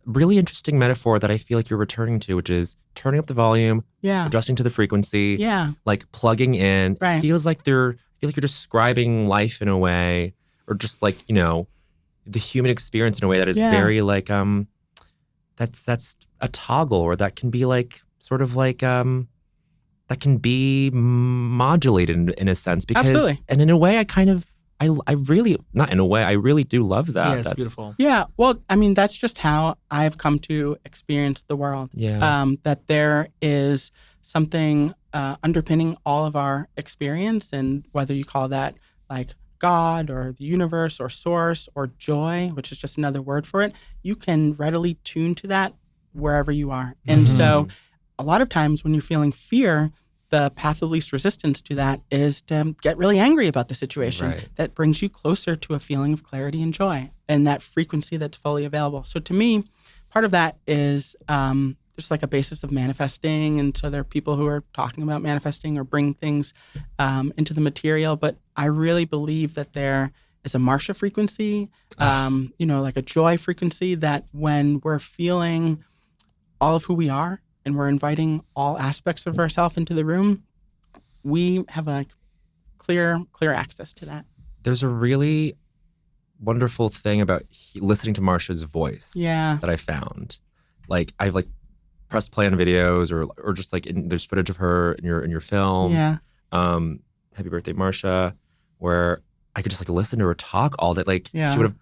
really interesting metaphor that I feel like you're returning to, which is turning up the volume, Yeah. adjusting to the frequency, Yeah. like plugging in. Right. It feels like I feel like you're describing life in a way, or just like, the human experience in a way that is very like that's a toggle, or that can be like sort of like that can be modulated in a sense, because Absolutely. and in a way I really, not in a way, I really do love that. Yeah, it's That's beautiful. Yeah. Well, I mean, that's just how I've come to experience the world. Yeah. That there is something underpinning all of our experience, and whether you call that like God or the universe or source or joy, which is just another word for it, you can readily tune to that wherever you are. And so a lot of times when you're feeling fear, the path of least resistance to that is to get really angry about the situation. Right. That brings you closer to a feeling of clarity and joy and that frequency that's fully available. So to me, part of that is just like a basis of manifesting. And so there are people who are talking about manifesting or bring things into the material. But I really believe that there is a Marsha frequency, like a joy frequency, that when we're feeling all of who we are, and we're inviting all aspects of ourselves into the room, we have a clear access to that. There's a really wonderful thing about listening to Marsha's voice that I found. Like I've like pressed play on videos or just like there's footage of her in your film. Yeah. Happy Birthday, Marsha, where I could just like listen to her talk all day. Like she would have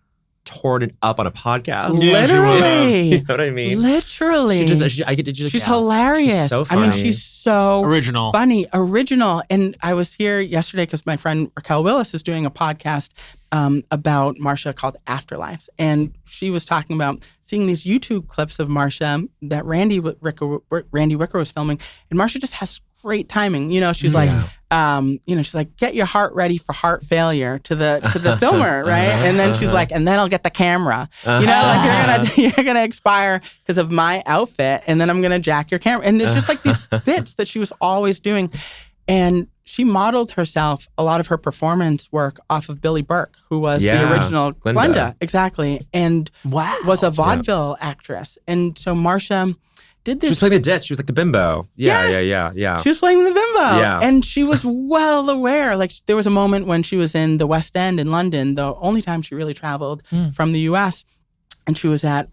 torn it up on a podcast. Yeah, Literally. You know what I mean? Literally. She's hilarious. She's so funny. I mean, she's so Original. funny, original. And I was here yesterday because my friend Raquel Willis is doing a podcast about Marsha called Afterlives. And she was talking about seeing these YouTube clips of Marsha that Randy Wicker was filming. And Marsha just has great timing. She's like, she's like, get your heart ready for heart failure to the filmer, right? And then she's like, and then I'll get the camera. Like you're gonna expire because of my outfit, and then I'm gonna jack your camera. And it's just like these bits that she was always doing. And she modeled herself, a lot of her performance work, off of Billie Burke, who was the original Glenda. Exactly. And was a vaudeville actress. And so Marsha did this. She was playing the ditch. She was like the bimbo. Yeah. She was playing the bimbo. Yeah. And she was well aware. Like there was a moment when she was in the West End in London, the only time she really traveled from the US. And she was at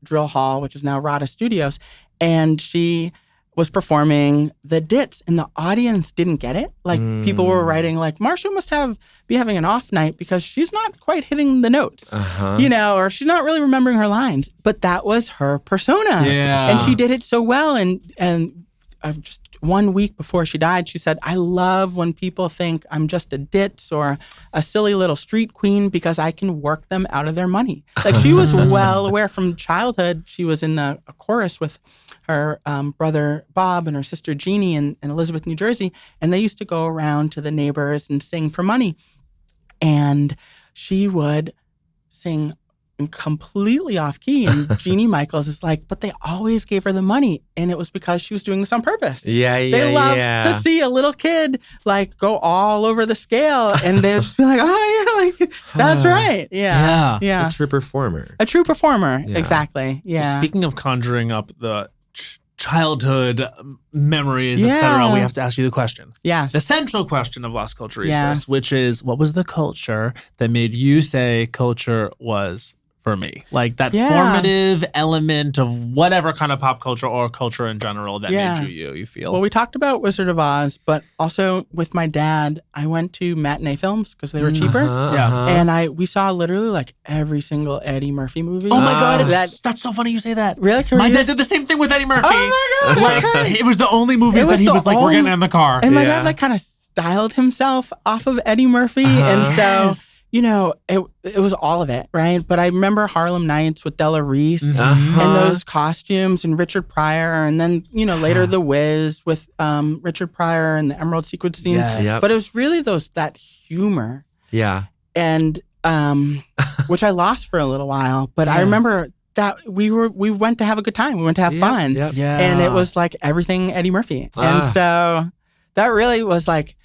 Drill Hall, which is now Rada Studios. And she was performing the Ditz, and the audience didn't get it. Like people were writing like, Marsha must be having an off night because she's not quite hitting the notes, or she's not really remembering her lines. But that was her persona, and she did it so well. And just 1 week before she died, she said, "I love when people think I'm just a ditz or a silly little street queen because I can work them out of their money." Like she was well aware from childhood. She was in a chorus with her brother Bob and her sister Jeannie in Elizabeth, New Jersey. And they used to go around to the neighbors and sing for money. And she would sing completely off key. And Jeannie Michaels is like, but they always gave her the money. And it was because she was doing this on purpose. They love to see a little kid like go all over the scale. And they'd just be like, oh yeah, like that's right. Yeah. A true performer. Exactly. Yeah. Speaking of conjuring up the childhood memories, etc., we have to ask you the question. Yes. The central question of Las Culturistas, which is, what was the culture that made you say culture was for me? Like that formative element of whatever kind of pop culture or culture in general that made you feel. Well, we talked about Wizard of Oz, but also with my dad, I went to matinee films because they were cheaper. And we saw literally like every single Eddie Murphy movie. Oh my God, that's so funny you say that. Really? My dad did the same thing with Eddie Murphy. Oh my God. Like, it was the only movies that he was like, we're getting in the car. And my dad like kind of styled himself off of Eddie Murphy. And so, it was all of it, right? But I remember Harlem Nights with Della Reese and those costumes and Richard Pryor. And then, later The Wiz with Richard Pryor and the Emerald Sequence scene. But it was really that humor. Yeah. And which I lost for a little while. But I remember that we went to have a good time. We went to have fun. Yep. Yeah. And it was like everything Eddie Murphy. And so that really was like,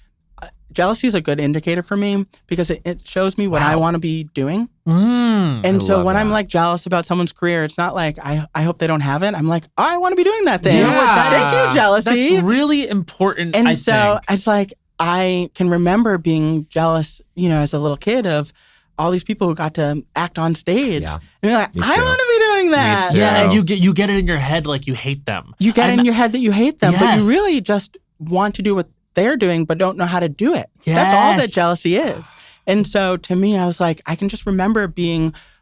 jealousy is a good indicator for me because it shows me what I want to be doing. And so when I'm like jealous about someone's career, it's not like I hope they don't have it. I'm like, oh, I want to be doing that thing. You know what? Thank you, jealousy. That's really important. And I so think. it's like I can remember being jealous, as a little kid of all these people who got to act on stage. Yeah. And you're like, Me I too. want to be doing that. too. Yeah, and you get it in your head like you hate them. You get in your head that you hate them, but Yes. you really just want to do what they're doing, but don't know how to do it. That's all that Yes. jealousy is. And so to me, I was like, I can just remember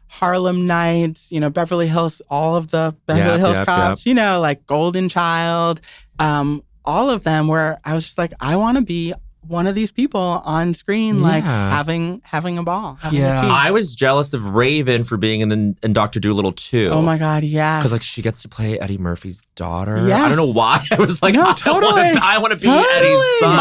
Harlem Nights, Beverly Hills, all of the Beverly Hills Cops, like Golden Child, all of them where I was just like, I want to be one of these people on screen, like having a ball, having a tea. I was jealous of Raven for being in Dr. Dolittle too. Oh my God, yes. Because like she gets to play Eddie Murphy's daughter. Yes. I don't know why. I was like, No, I want to be Eddie's son.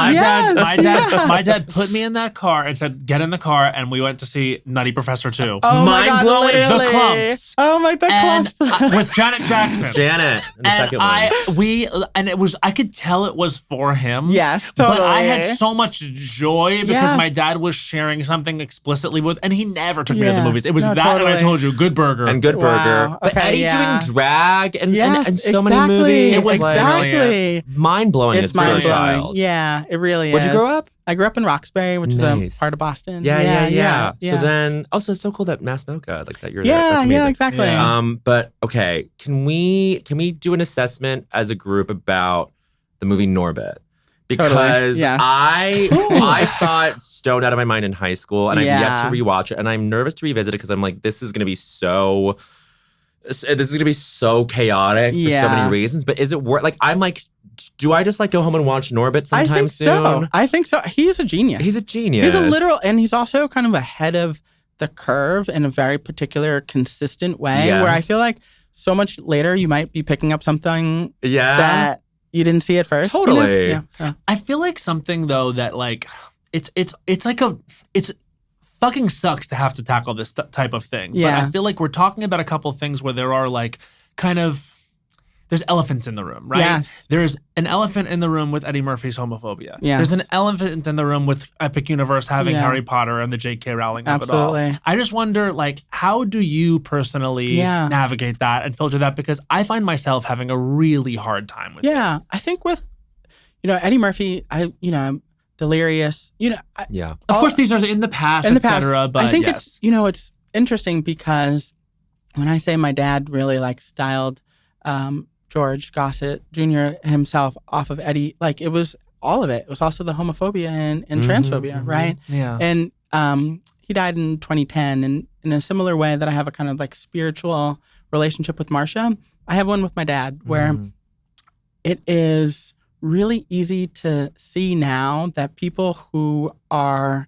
My dad put me in that car and said, "Get in the car," and we went to see Nutty Professor 2. Oh my God, Mind-blowing. literally. The Clumps. Oh my, the And Clumps. with Janet Jackson. Janet in the second one. I could tell it was for him. Yes, totally. But I had so much joy because Yes. my dad was sharing something explicitly with, and he never took me to the Yeah. movies. It was No, that, and I totally. told you, Good Burger. And Good Burger. Wow. But Okay, Eddie yeah. doing drag and so many exactly. movies. It was exactly. mind-blowing It's as a mind blowing. child. Yeah, it really Where'd is. you grow up? I grew up in Roxbury, which is Nice. a part of Boston. Yeah. yeah. So then, also it's so cool that Mass Mocha, like that you're there. Yeah, That's amazing. yeah, exactly. Yeah. But okay, can we do an assessment as a group about the movie Norbit? Because Yes. I saw it stoned out of my mind in high school, and I've yet Yeah. to rewatch it, and I'm nervous to revisit it because I'm like, this is gonna be so chaotic for so Yeah. many reasons. But is it worth? Like, I'm like, do I just like go home and watch Norbit sometime soon? I think so. He's a genius. He's a genius. He's a literal, and he's also kind of ahead of the curve in a very particular, consistent way. Yes. Where I feel like so much later you might be picking up something that you didn't see at first. Totally. Yeah, so. I feel like something though that like it's fucking sucks to have to tackle this type of thing. Yeah. But I feel like we're talking about a couple of things where there are like kind of there's elephants in the room, right? Yes. There's an elephant in the room with Eddie Murphy's homophobia. Yes. There's an elephant in the room with Epic Universe having Yeah. Harry Potter and the J.K. Rowling of it Absolutely. all. I just wonder, like, how do you personally navigate that and filter that? Because I find myself having a really hard time with it. Yeah, I think with Eddie Murphy, I'm delirious. Yeah. Of course, these are in the past, in the et cetera, past. but I think yes. it's interesting because when I say my dad really like styled George Gossett Jr. himself off of Eddie, like it was all of it. It was also the homophobia and transphobia, right? Yeah. And he died in 2010. And in a similar way that I have a kind of like spiritual relationship with Marsha, I have one with my dad where it is really easy to see now that people who are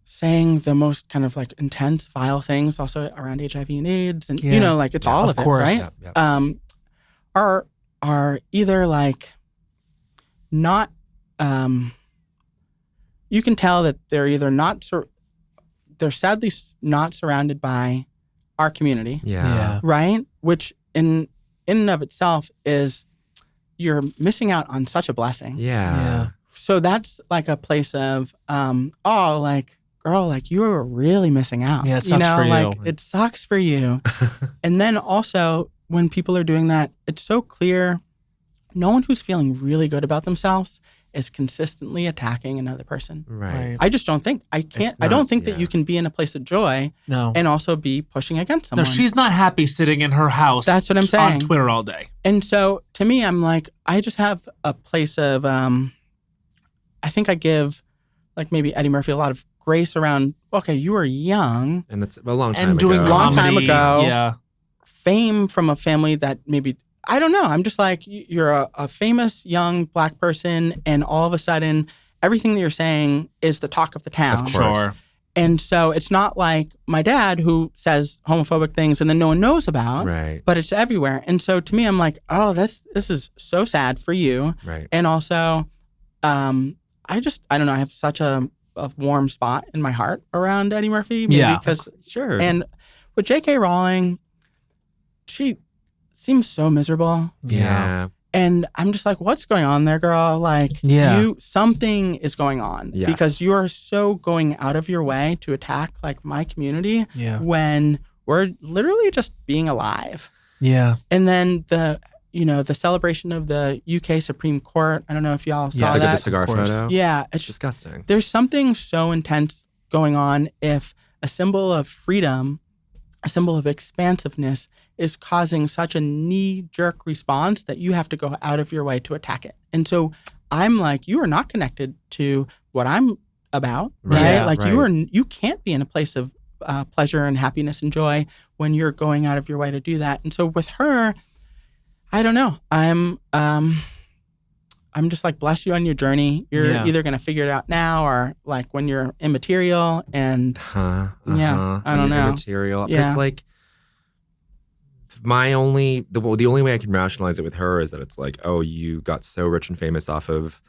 saying the most kind of like intense, vile things also around HIV and AIDS and, like it's all of it, course. right? Yeah. Are either like not, you can tell that they're either not, they're sadly not surrounded by our community, Yeah. right? Which in and of itself is, you're missing out on such a blessing. Yeah. So that's like a place of, like, girl, like you are really missing out. Yeah, it sucks for you. Like it sucks for you. And then also when people are doing that, it's so clear, no one who's feeling really good about themselves is consistently attacking another person. Right. I just don't think, I don't think that yeah. you can be in a place of joy No. and also be pushing against No, someone. she's not happy sitting in her house. That's what I'm on saying. Twitter all day. And so to me, I'm like, I just have a place of, I think I give like maybe Eddie Murphy a lot of grace around, okay, you were young, And that's a long time And doing ago. Long time comedy. ago. Yeah. fame from a family that maybe, I don't know. I'm just like, you're a famous young Black person, and all of a sudden, everything that you're saying is the talk of the town. Of course. Sure. And so it's not like my dad who says homophobic things and then no one knows about, Right. but it's everywhere. And so to me, I'm like, oh, this is so sad for you. Right. And also, I don't know, I have such a a warm spot in my heart around Eddie Murphy. Maybe Yeah. because Sure. and with J.K. Rowling, she seems so miserable. yeah. And I'm just like, what's going on there, girl? Like, Yeah. something is going on Yes. because you are so going out of your way to attack like my community Yeah. when we're literally just being alive. Yeah. And then the celebration of the UK Supreme Court. I don't know if y'all saw Yeah. Look at the that. cigar Of course. photo. Yeah, It's disgusting. there's something so intense going on if a symbol of freedom, a symbol of expansiveness is causing such a knee-jerk response that you have to go out of your way to attack it. And so I'm like, you are not connected to what I'm about, right? Yeah, like right. you can't be in a place of pleasure and happiness and joy when you're going out of your way to do that. And so with her, I don't know. I'm just like, bless you on your journey. You're Yeah. either going to figure it out now or like when you're immaterial. And Yeah, I don't know. Immaterial. But Yeah. it's like the only way I can rationalize it with her is that it's like, oh, you got so rich and famous off of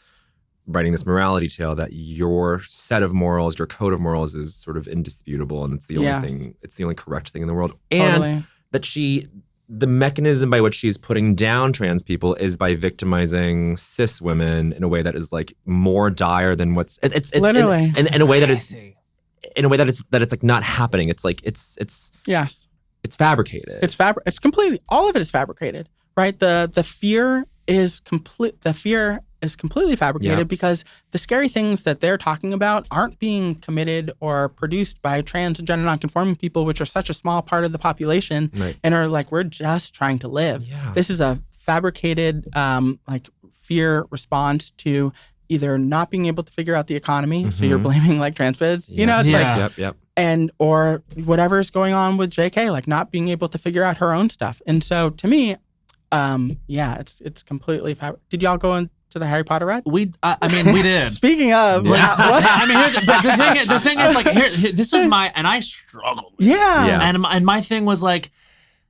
writing this morality tale that your set of morals, your code of morals is sort of indisputable, and it's the only Yes. thing, it's the only correct thing in the world. And totally. that the mechanism by which she's putting down trans people is by victimizing cis women in a way that is like more dire than it's Literally. in a way that is in a way that it's like not happening. It's like it's Yes. fabricated. It's completely, all of it is fabricated, right? The fear is completely fabricated Yeah. because the scary things that they're talking about aren't being committed or produced by trans and gender nonconforming people, which are such a small part of the population Right. and are like, we're just trying to live. Yeah. This is a fabricated like fear response to either not being able to figure out the economy. So you're blaming like trans kids, you know, it's Yeah. like, Yep. and or whatever's going on with JK, like not being able to figure out her own stuff. And so to me, it's completely Did y'all go into the Harry Potter ride? I mean, we did. Speaking of, Yeah. I mean, but the thing is, like, this was and I struggled with it. Yeah. And my thing was like,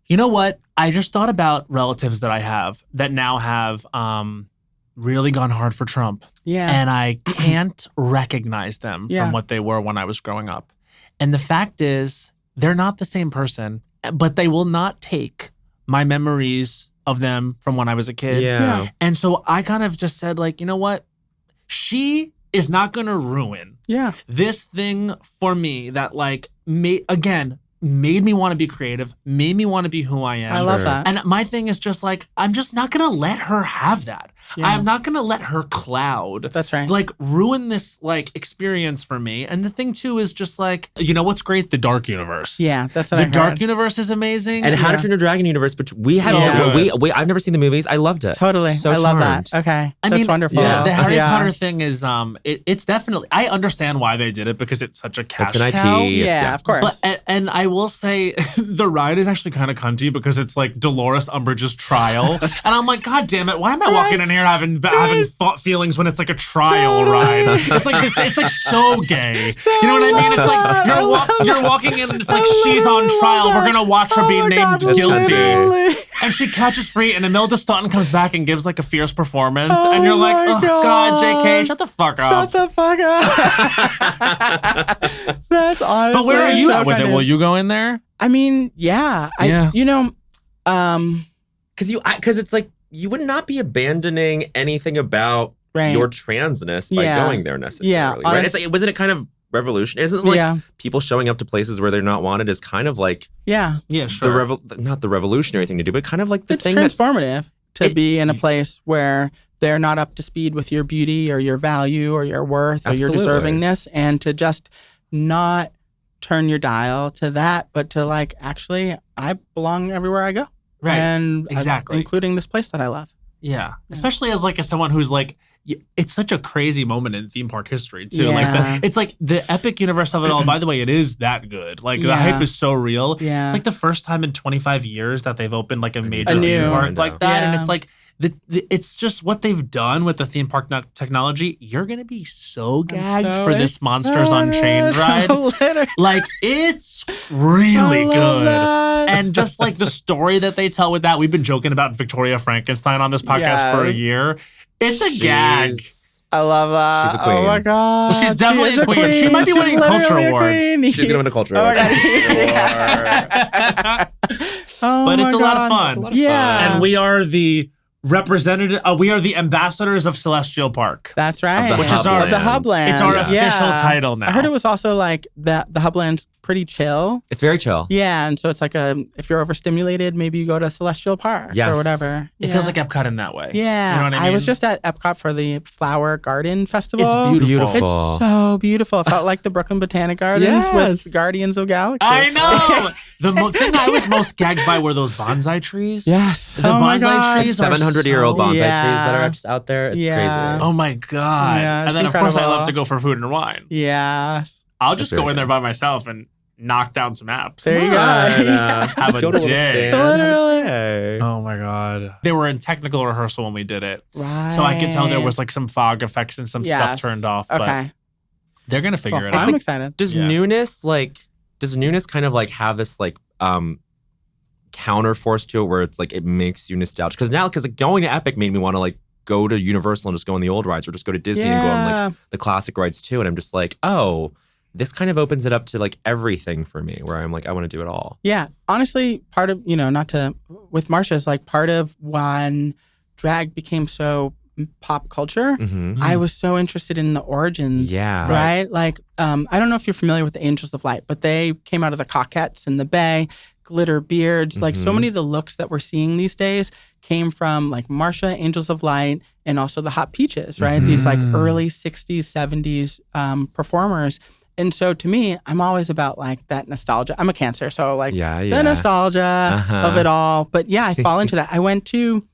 you know what? I just thought about relatives that I have that now have really gone hard for Trump. Yeah. And I can't recognize them Yeah. from what they were when I was growing up. And the fact is, they're not the same person, but they will not take my memories of them from when I was a kid. Yeah. And so I kind of just said, like, you know what? She is not going to ruin Yeah. this thing for me that, like, made me want to be creative, made me want to be who I am. I love that. And my thing is just like, I'm just not going to let her have that. Yeah. I'm not going to let her cloud, That's right. like, ruin this, like, experience for me. And the thing, too, is just like, you know what's great? The dark universe. Yeah, that's what The I heard. dark universe is amazing. And How to Yeah. Train Your Dragon universe, but we had So we I've never seen the movies. I loved it. Totally. So I love charmed. that. Okay. I That's mean, wonderful. The Harry Yeah. Potter thing is, it's definitely, I understand why they did it because it's such a cash It's an IP. cow. Yeah, of course. But and I will say the ride is actually kind of cunty because it's like Dolores Umbridge's trial, and I'm like, God damn it! Why am I walking in here having feelings when it's like a trial ride? It's like this. It's like so gay. You know what I mean? It's like you're walking in, and it's like she's on trial. We're gonna watch her be named guilty, and she catches free, and Imelda Staunton comes back and gives like a fierce performance, and you're like, my oh God, God. JK, shut the fuck up. Shut the fuck up. That's honestly. But where are you so at with it? kinda- Will you go in there? I mean, yeah. Yeah. Because it's like you would not be abandoning anything about Right. your transness by Yeah. going there necessarily. Yeah, Right? It's like, wasn't it kind of revolutionary? Isn't it like Yeah. people showing up to places where they're not wanted is kind of like Yeah. Yeah, sure. not the revolutionary thing to do, but kind of like the It's thing that transformative to be in a place where they're not up to speed with your beauty or your value or your worth or your Absolutely. deservingness, and to just not turn your dial to that, but to like, actually, I belong everywhere I go. Right. And Exactly. including this place that I love. Yeah. Especially as like someone who's like, it's such a crazy moment in theme park history too. Yeah. Like it's like the epic universe of it all. By the way, it is that good. Like the Yeah. hype is so real. Yeah. It's like the first time in 25 years that they've opened like a major new- theme I park know. like that, and Yeah. it's like it's just what they've done with the theme park technology. You're gonna be so gagged so for this Monsters excited. Unchained ride. Literally. Like it's really I love good. that. And just like the story that they tell with that, we've been joking about Victoria Frankenstein on this podcast for a Yes. year. It's a gag. I love that. She's a queen. Oh my god. She's definitely is a queen. She might be She's winning a culture literally a award. queen. She's gonna win a culture Oh my award. god. Oh But my it's a lot of God. fun. It's a lot of Yeah. And we are the representative. We are the ambassadors of Celestial Park. That's right. Of the Which is our- Of the Hubland. It's our Yeah. official title now. I heard it was also like the Hubland's pretty chill. It's very chill. Yeah, and so it's like if you're overstimulated, maybe you go to Celestial Park Yes. or whatever. It Yeah. feels like Epcot in that way. Yeah, You know what I mean? was just at Epcot for the Flower Garden Festival. It's beautiful. It's so beautiful. It felt like the Brooklyn Botanic Gardens Yes. with Guardians of Galaxy. I know. The thing I was most gagged by were those bonsai trees. Yes. The oh my bonsai God. trees are 700-year-old so- bonsai Yeah. trees that are just out there. It's Yeah. crazy. Oh my God. Yeah, and it's then, of course, I incredible. love to go for food and wine. Yes. I'll just That's go very in there by myself and knock down some apps. There you go. Fun. Have Just a go to a little day. stand, have a Literally. day. Oh my God. They were in technical rehearsal when we did it. Right. So I could tell there was like some fog effects and some stuff Yes. turned off. But Okay. they're going to figure Well, it out. I'm excited. Does Yeah. newness kind of like have this like counter force to it where it's like it makes you nostalgic? Because like, going to Epic made me want to like go to Universal and just go on the old rides, or just go to Disney and go on like the classic rides too. And I'm just like, oh, this kind of opens it up to like everything for me, where I'm like, I want to do it all. Yeah, honestly, part of, with Marsha is like part of when drag became so pop culture, Mm-hmm. I was so interested in the origins. Yeah. Right? Like, I don't know if you're familiar with the Angels of Light, but they came out of the Coquettes in the Bay, glitter beards. Like, so Mhm. many of the looks that we're seeing these days came from like Marsha, Angels of Light, and also the Hot Peaches, right? These like Mhm. early 60s, 70s performers. And so to me, I'm always about like that nostalgia. I'm a Cancer, so like Yeah, the nostalgia Uh-huh. of it all. But yeah, I fall into that. I went to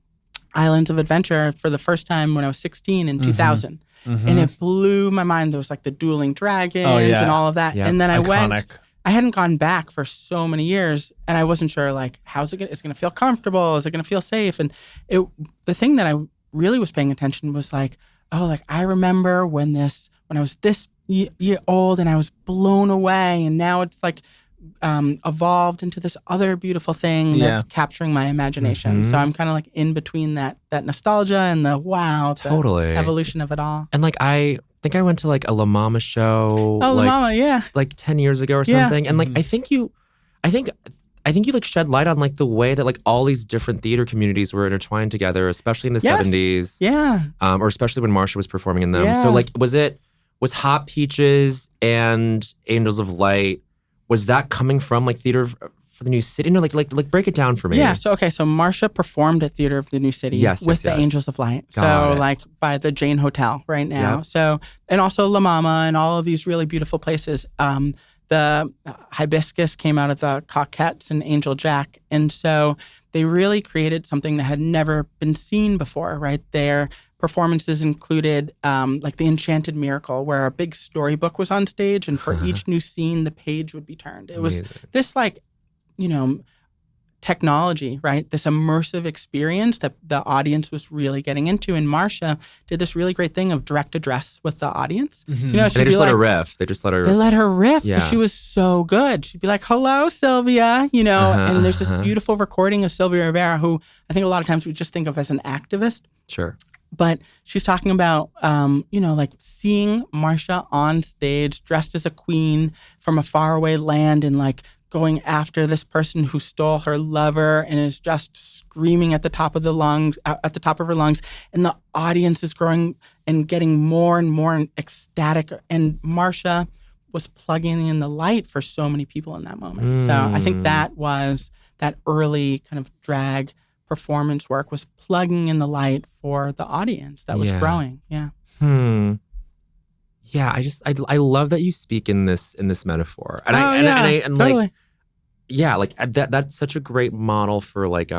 Islands of Adventure for the first time when I was 16 in 2000. Mhm. And it blew my mind. There was like the dueling dragons Oh, yeah. and all of that. Yep. And then I Iconic. went, I hadn't gone back for so many years, and I wasn't sure like, how's it gonna, is it gonna feel comfortable? Is it gonna feel safe? And the thing that I really was paying attention was like, oh, like I remember when I was this year old and I was blown away, and now it's like evolved into this other beautiful thing that's capturing my imagination. Mhm. So I'm kind of like in between that nostalgia and the wow, the Totally. evolution of it all. And like I think I went to like a La Mama show Oh, like, Mama, yeah. like 10 years ago or Yeah. something. And like Mhm. I think you like shed light on like the way that like all these different theater communities were intertwined together, especially in the Yes. 70s. Yeah. Or especially when Marsha was performing in them. Yeah. So like was Hot Peaches and Angels of Light, was that coming from like Theater for the New City? No, like break it down for me. Yeah. So Marsha performed at Theater of the New City Yes, with the yes. Angels of Light. Got so it. like by the Jane Hotel right now. Yep. So, and also La Mama and all of these really beautiful places. The Hibiscus came out of the Coquettes and Angel Jack. And so they really created something that had never been seen before, right? Their performances included like the Enchanted Miracle, where a big storybook was on stage, and for each new scene, the page would be turned. It was Amazing. this like, technology, right? This immersive experience that the audience was really getting into. And Marsha did this really great thing of direct address with the audience. Mhm. You know, And she'd they be just let like, her riff. They just let her. they let her riff because Yeah. she was so good. She'd be like, "Hello, Sylvia," and there's this beautiful recording of Sylvia Rivera, who I think a lot of times we just think of as an activist. Sure. But she's talking about, like seeing Marsha on stage dressed as a queen from a faraway land and like going after this person who stole her lover and is just screaming at the top of her lungs. And the audience is growing and getting more and more ecstatic. And Marsha was plugging in the light for so many people in that moment. So I think that was that early kind of drag performance work, was plugging in the light for the audience that was Yeah. growing. Yeah. Yeah, I love that you speak in this metaphor. And totally. like like that's such a great model for like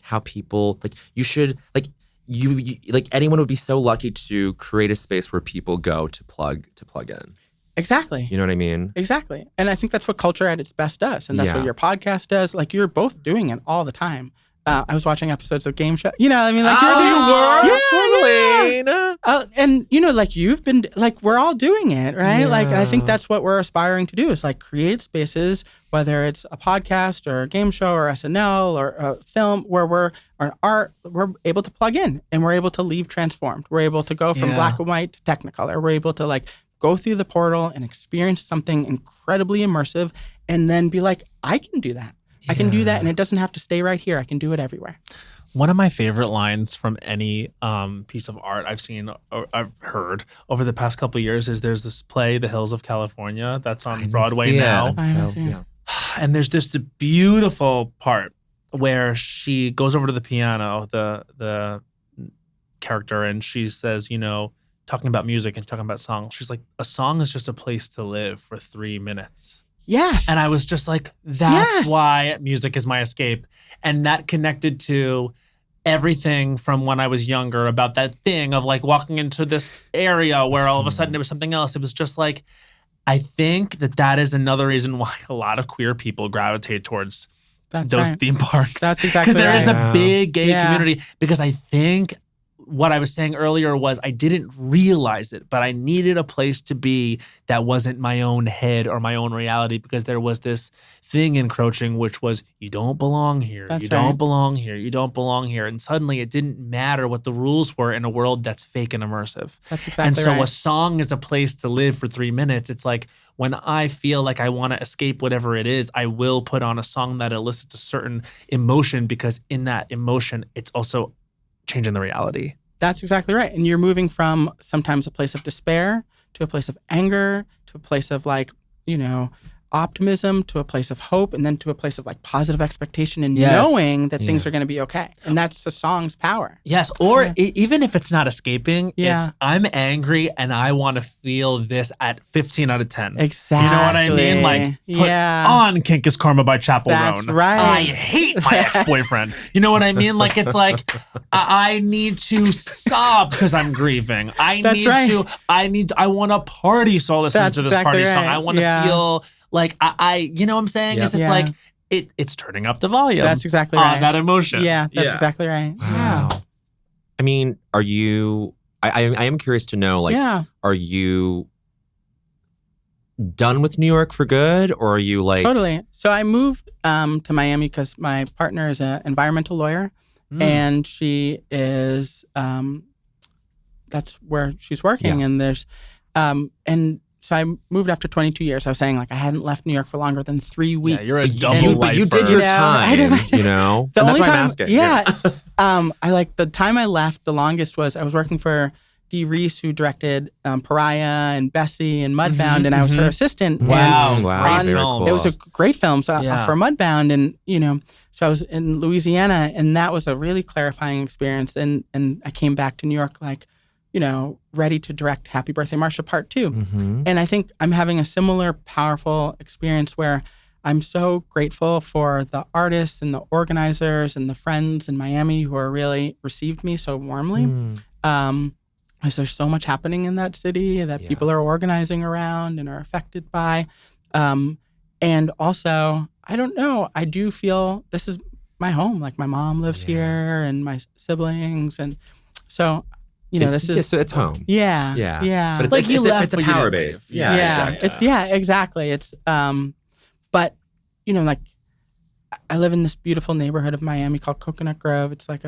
how people like you should like you like anyone would be so lucky to create a space where people go to plug in. Exactly. You know what I mean? Exactly. And I think that's what culture at its best does. And that's Yeah. what your podcast does. Like, you're both doing it all the time. I was watching episodes of game show. You know, I mean, like and you know, like you've been like we're all doing it, right? Yeah. Like I think that's what we're aspiring to do is like create spaces, whether it's a podcast or a game show or SNL or a film where we're able to plug in and we're able to leave transformed. We're able to go from black and white to Technicolor. We're able to like go through the portal and experience something incredibly immersive and then be like, I can do that. I can do that, and it doesn't have to stay right here. I can do it everywhere. One of my favorite lines from any piece of art I've seen or I've heard over the past couple of years is there's this play, The Hills of California, that's on Broadway now. And there's this beautiful part where she goes over to the piano, the character, and she says, you know, talking about music and talking about songs. She's like, a song is just a place to live for 3 minutes. Yes. And I was just like, that's why music is my escape. And that connected to everything from when I was younger about that thing of like walking into this area where all of a sudden it was something else. It was just like, I think that is another reason why a lot of queer people gravitate towards those theme parks. That's exactly because there is a big gay Yeah. community. Because I think what I was saying earlier was I didn't realize it, but I needed a place to be that wasn't my own head or my own reality, because there was this thing encroaching, which was, you don't belong here. That's you don't right. belong here. You don't belong here. And suddenly it didn't matter what the rules were in a world that's fake and immersive. That's exactly And so right. a song is a place to live for 3 minutes. It's like when I feel like I want to escape whatever it is, I will put on a song that elicits a certain emotion, because in that emotion, it's also changing the reality. That's exactly right. And you're moving from sometimes a place of despair to a place of anger to a place of like, you know, optimism to a place of hope, and then to a place of like positive expectation and knowing that things are going to be okay. And that's the song's power. Yes. Or even if it's not escaping, Yeah. it's I'm angry and I want to feel this at 15 out of 10. Exactly. You know what I mean? Like, put on Kink is Karma by Chappell That's Roan. right. I hate my ex-boyfriend. You know what I mean? Like, it's like, I need to sob because I'm grieving. I want to party so I'll listen That's to this exactly party song. right. I want to feel like you know what I'm saying? Yeah. Is it's like, it's turning up the volume. That's exactly right. On that emotion. Yeah, that's exactly right. Wow. I mean, are you, I am curious to know, like, are you done with New York for good, or are you like? Totally. So I moved to Miami because my partner is an environmental lawyer, and she is, that's where she's working. And there's, and so I moved after 22 years. I was saying, like, I hadn't left New York for longer than 3 weeks. Yeah, you're a double lifer. But you did your time, you know? The And only that's why time, I'm asking. I like the time I left the longest was I was working for Dee Reese, who directed Pariah and Bessie and Mudbound, and I was her assistant. Wow. And Wow. Great Very film. cool. it was a great film for Mudbound, and you know, so I was in Louisiana, and that was a really clarifying experience. And I came back to New York, like, you know, ready to direct Happy Birthday, Marsha Part 2. And I think I'm having a similar powerful experience where I'm so grateful for the artists and the organizers and the friends in Miami who are really received me so warmly. Because there's so much happening in that city that people are organizing around and are affected by. And also, I don't know, I do feel this is my home. Like, my mom lives here and my siblings. And so, you know, this is... So it's home. Yeah. But it's, Like, you left, it's a but you power didn't base. leave. Yeah. Exactly. It's, but, you know, like, I live in this beautiful neighborhood of Miami called Coconut Grove. It's like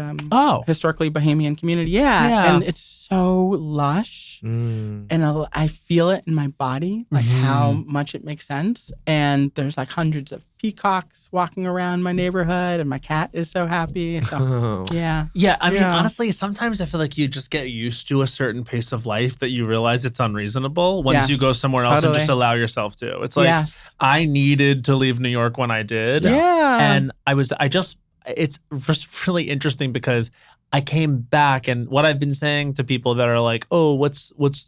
historically Bahamian community. Yeah. And it's so lush. And I feel it in my body, like how much it makes sense. And there's like hundreds of peacocks walking around my neighborhood, and my cat is so happy. So, yeah. Yeah, I mean, honestly, sometimes I feel like you just get used to a certain pace of life that you realize it's unreasonable once you go somewhere else and just allow yourself to. It's like, I needed to leave New York when I did. Yeah. And it's just really interesting because I came back, and what I've been saying to people that are like, oh,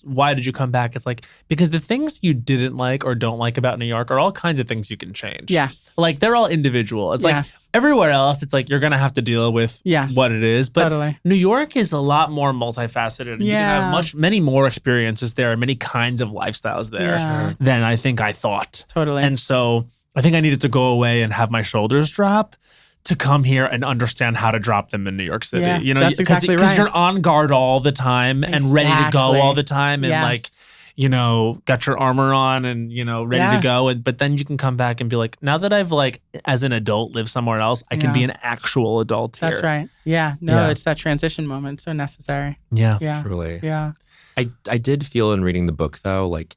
why did you come back? It's like, because the things you didn't like or don't like about New York are all kinds of things you can change. Yes. Like, they're all individual. It's like everywhere else, it's like you're going to have to deal with what it is. But New York is a lot more multifaceted. You can have many more experiences there, many kinds of lifestyles there than I think I thought. Totally. And so I think I needed to go away and have my shoulders drop to come here and understand how to drop them in New York City. Yeah, You know, that's exactly right. Because you're on guard all the time and ready to go Exactly. all the time and Yes. like, you know, got your armor on and, you know, ready to go. But then you can come back and be like, now that I've like, as an adult, lived somewhere else, I can be an actual adult here. That's right. Yeah. No, it's that transition moment. So necessary. Yeah. Yeah. Truly. Yeah. I did feel in reading the book though, like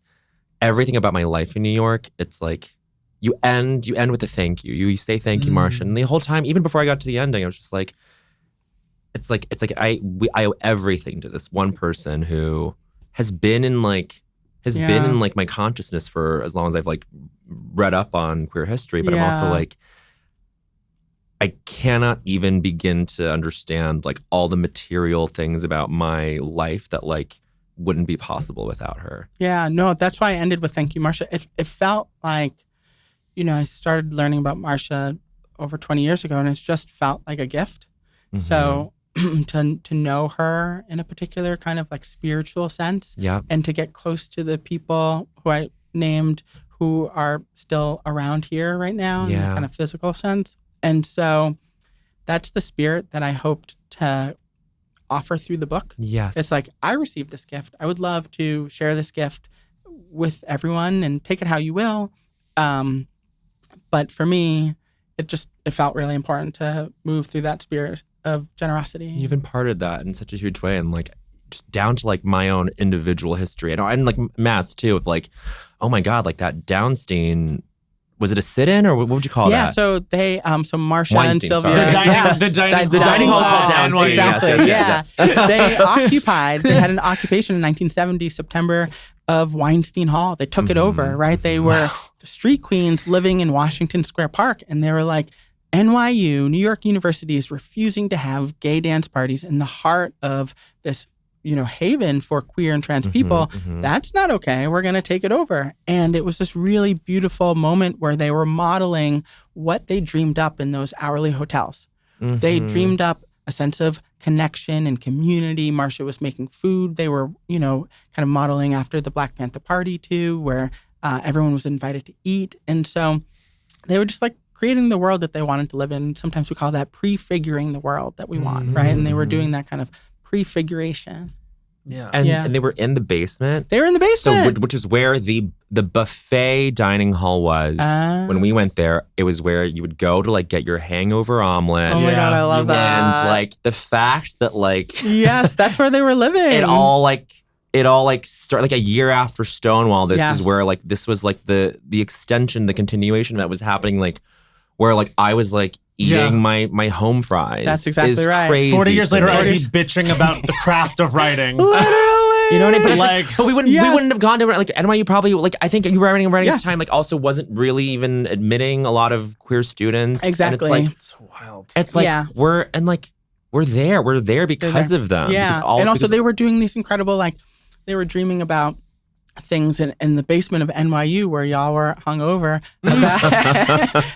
everything about my life in New York, it's like you end with a thank you. You say thank you, Marsha. And the whole time, even before I got to the ending, I was just like, it's like I owe everything to this one person who has been in like my consciousness for as long as I've like read up on queer history. But I'm also like, I cannot even begin to understand like all the material things about my life that like wouldn't be possible without her. Yeah. No, that's why I ended with thank you, Marsha. It felt like, you know, I started learning about Marsha over 20 years ago, and it's just felt like a gift. Mm-hmm. So to know her in a particular kind of like spiritual sense, and to get close to the people who I named who are still around here right now in a kind of physical sense. And so that's the spirit that I hoped to offer through the book. Yes. It's like, I received this gift. I would love to share this gift with everyone and take it how you will. But for me, it felt really important to move through that spirit of generosity. You've imparted that in such a huge way, and like just down to like my own individual history, and like Matt's too. Of like, oh my God, like that Downstein. Was it a sit-in or what would you call that? Yeah, so they, so Marsha Weinstein, and Sylvia. sorry. The dining hall hall's called Downstein. Exactly, Yes. They had an occupation in 1970, September, of Weinstein Hall. They took it over, right? They were street queens living in Washington Square Park, and they were like, NYU, New York University, is refusing to have gay dance parties in the heart of this, you know, haven for queer and trans people. That's not okay. We're going to take it over. And it was this really beautiful moment where they were modeling what they dreamed up in those hourly hotels. They dreamed up a sense of connection and community. Marsha was making food. They were, you know, kind of modeling after the Black Panther Party too, where everyone was invited to eat. And so they were just like creating the world that they wanted to live in. Sometimes we call that prefiguring the world that we want, right? And they were doing that kind of prefiguration. And they were in the basement. They were in the basement. So, which is where the buffet dining hall was. When we went there, it was where you would go to like get your hangover omelet. Oh my God, I love that. And like the fact that like yes, that's where they were living. It all started like a year after Stonewall. This is where like this was like the extension, the continuation that was happening. Like where like I was like eating my home fries. That's exactly right. Crazy 40 years later, me. I'd be bitching about the craft of writing. Literally. You know what I mean? But, Like, but we wouldn't have gone to like NYU probably like I think you were writing at the time like also wasn't really even admitting a lot of queer students. Exactly. And It's wild. it's like we're there because of them. Yeah. Because they were doing these incredible, like, they were dreaming about things in the basement of NYU where y'all were hungover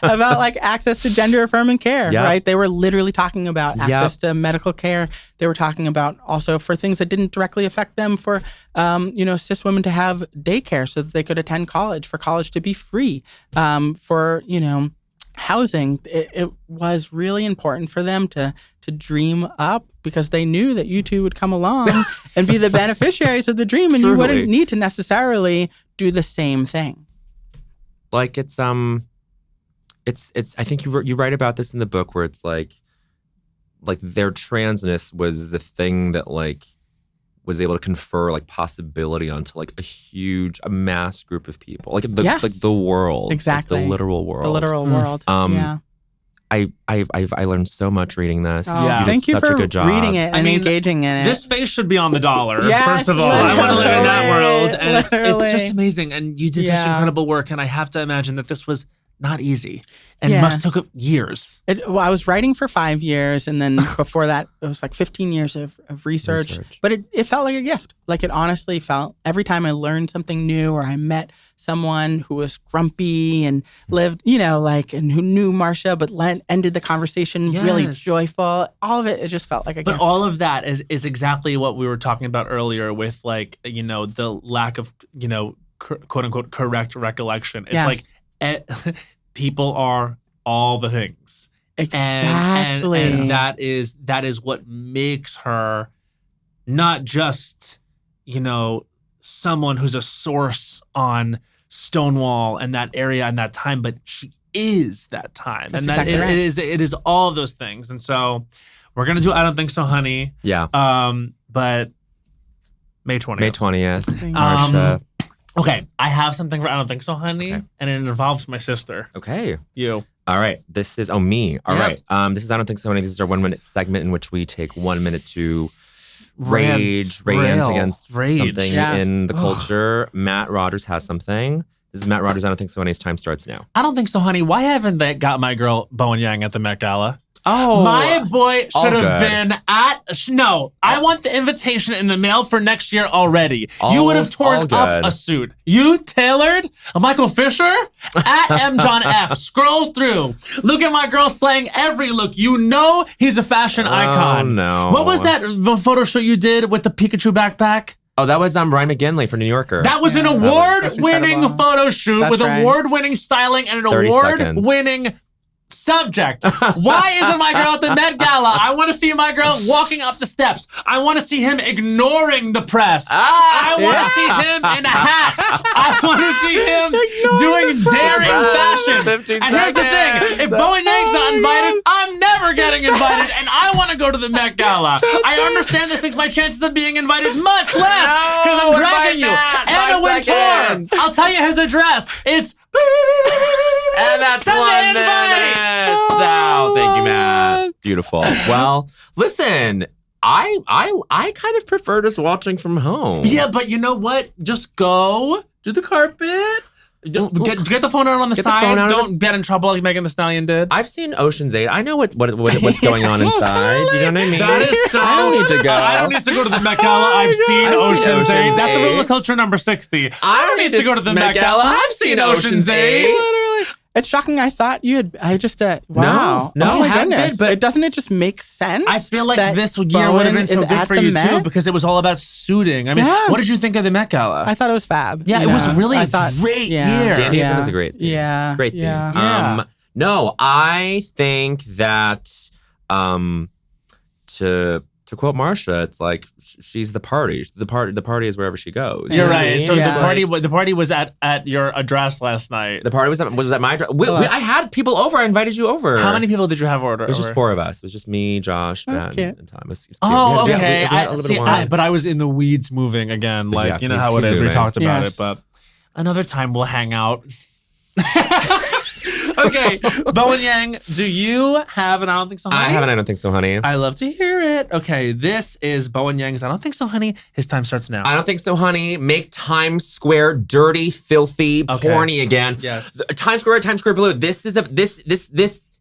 about like access to gender affirming care, right? They were literally talking about access to medical care. They were talking about also for things that didn't directly affect them, for cis women to have daycare so that they could attend college, for college to be free, for housing. It was really important for them to dream up, because they knew that you two would come along and be the beneficiaries of the dream, and you wouldn't need to necessarily do the same thing. Like it's I think you write about this in the book where it's like their transness was the thing that like was able to confer like possibility onto like a mass group of people, like the world, exactly, like the literal world, world. I learned so much reading this. Thank you such for a good job. reading it and engaging in it. This face should be on the dollar. Yes, first of all, I want to live in that world, and literally. it's just amazing. And you did such incredible work, and I have to imagine that this was not easy and must have took years. I was writing for 5 years, and then before that, it was like 15 years of research. But it felt like a gift. Like it honestly felt, every time I learned something new or I met someone who was grumpy and lived, and who knew Marsha, but ended the conversation really joyful. All of it just felt like a gift. But all of that is exactly what we were talking about earlier with like, the lack of, quote unquote, correct recollection. It's like, people are all the things. Exactly. And that is what makes her not just, someone who's a source on Stonewall and that area and that time, but she is that time. That's and that exactly right. it is all of those things. And so we're gonna do I Don't Think So, Honey. Yeah. But May 20th. May 20th. Marsha. Okay, I have something for I Don't Think So, Honey, Okay. and it involves my sister. Okay. You. All right. This is me. All Yep. right. This is I Don't Think So, Honey. This is our 1 minute segment in which we take 1 minute to rant against something Yes. in the culture. Matt Rogers has something. This is Matt Rogers. I Don't Think So, Honey's time starts now. I Don't Think So, Honey. Why haven't they got my girl Bowen Yang at the Met Gala? Oh, My boy all should have good. been at. No, I want the invitation in the mail for next year already. You would have all torn up good. a suit. You tailored a Michael Fisher at M. John F. Scroll through. Look at my girl slaying every look. You know he's a fashion icon. no. What was that photo shoot you did with the Pikachu backpack? Oh, that was Ryan McGinley for New Yorker. That was an That's award-winning incredible. photo shoot That's with right. award-winning styling and an 30 award-winning subject. Why isn't my girl at the Met Gala? I want to see my girl walking up the steps. I want to see him ignoring the press. I want to see him in a hat. I want to see him doing daring fashion. 15 And here's the thing. If Bowen Yang's not invited, I'm never getting invited, and I want to go to the Met Gala. I understand this makes my chances of being invited much less because I'm dragging you. Anna Wintour. I'll tell you his address. It's And that's Send the 1 invite. minute. Oh, thank you, Matt. Beautiful. Well, listen, I kind of prefer just watching from home. Yeah, but you know what? Just go do the carpet. Just get the phone out on the Get the side. phone out of Don't the- get in trouble like Megan Thee Stallion did. I've seen Ocean's 8. I know what's going on inside. You know what I mean? That is so. I don't need to go. I don't need to go to the Met Gala. I've seen I've seen Ocean's 8. Ocean's That's a 8. roller culture number 60. I don't need to go to the Met Gala. I've seen Ocean's 8. Literally. It's shocking. I thought you had. I just. Wow. No, Oh my it had goodness. been, but Doesn't it just make sense? I feel like that this year would Bowen have been so is good at for the you too Met? because it was all about suiting. I mean, Yes. what did you think of the Met Gala? I thought it was fab. Yeah, you it was know? really I a thought, great yeah, year. Dannyism yeah, is a great theme. Yeah. Great theme. Yeah. Yeah. No, I think that to quote Marsha, it's like she's the party. The party is wherever she goes. You're You know what I right. mean? So Yeah. the party was at your address last night. The party was at my address. I had people over. I invited you over. How many people did you have order? It was just over? 4 of us. It was just me, Josh, That's Matt, cute. and Tom. It was cute. Oh, We had- okay. we had a little bit more. But I was in the weeds moving again. So, yeah, you know how it he's is. We moving. talked about Yes. it, but another time we'll hang out. Okay, Bowen Yang, do you have an I Don't Think So, Honey? I haven't. I don't think so, honey. I love to hear it. Okay, this is Bowen Yang's I Don't Think So, Honey. His time starts now. I don't think so, honey. Make Times Square dirty, filthy, Okay. porny again. Yes. Times Square, Times Square Blue. This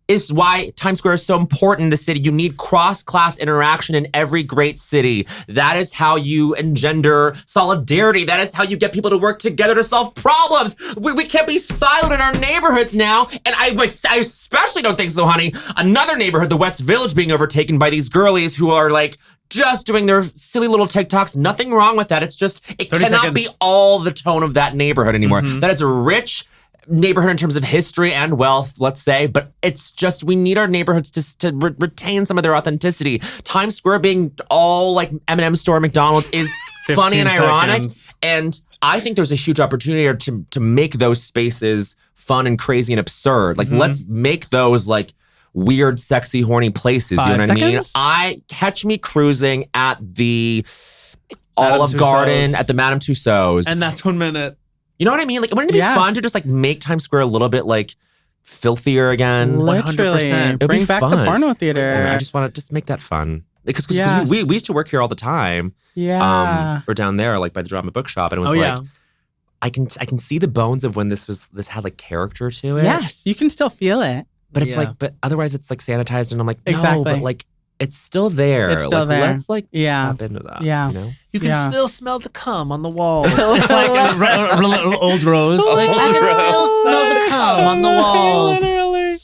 is why Times Square is so important in the city. You need cross-class interaction in every great city. That is how you engender solidarity. That is how you get people to work together to solve problems. We can't be silent in our neighborhoods now. And I especially don't think so, honey. Another neighborhood, the West Village, being overtaken by these girlies who are like just doing their silly little TikToks. Nothing wrong with that. It's just, it 30 cannot seconds. be all the tone of that neighborhood anymore. That is a rich neighborhood in terms of history and wealth, let's say, but it's just we need our neighborhoods to retain some of their authenticity. Times Square being all like M&M store, McDonald's is funny and 15 ironic, seconds. and I think there's a huge opportunity to make those spaces fun and crazy and absurd. Like let's make those like weird, sexy, horny places. 5 You know what seconds? I mean? Catch me cruising at the Madame Olive Garden, Tussauds. at the Madame Tussauds. And that's 1 minute. You know what I mean? Like, wouldn't it be Yes. fun to just like make Times Square a little bit like filthier again? Literally. 100%. It'd be Bring back the fun. porno theater. I just want to just make that fun. Because Yes. we used to work here all the time. Yeah. We're down there like by the Drama Bookshop, and it was Oh, like yeah. I can see the bones of when this had like character to it. Yes. You can still feel it. But it's Yeah. like, but otherwise it's like sanitized, and I'm like, no, Exactly. but like it's still there. It's still like, there. Let's like Yeah. tap into that. Yeah. You know? You can Yeah. still smell the cum on the walls. It's like old Rose. Like, I can still smell the cum on the walls. Literally.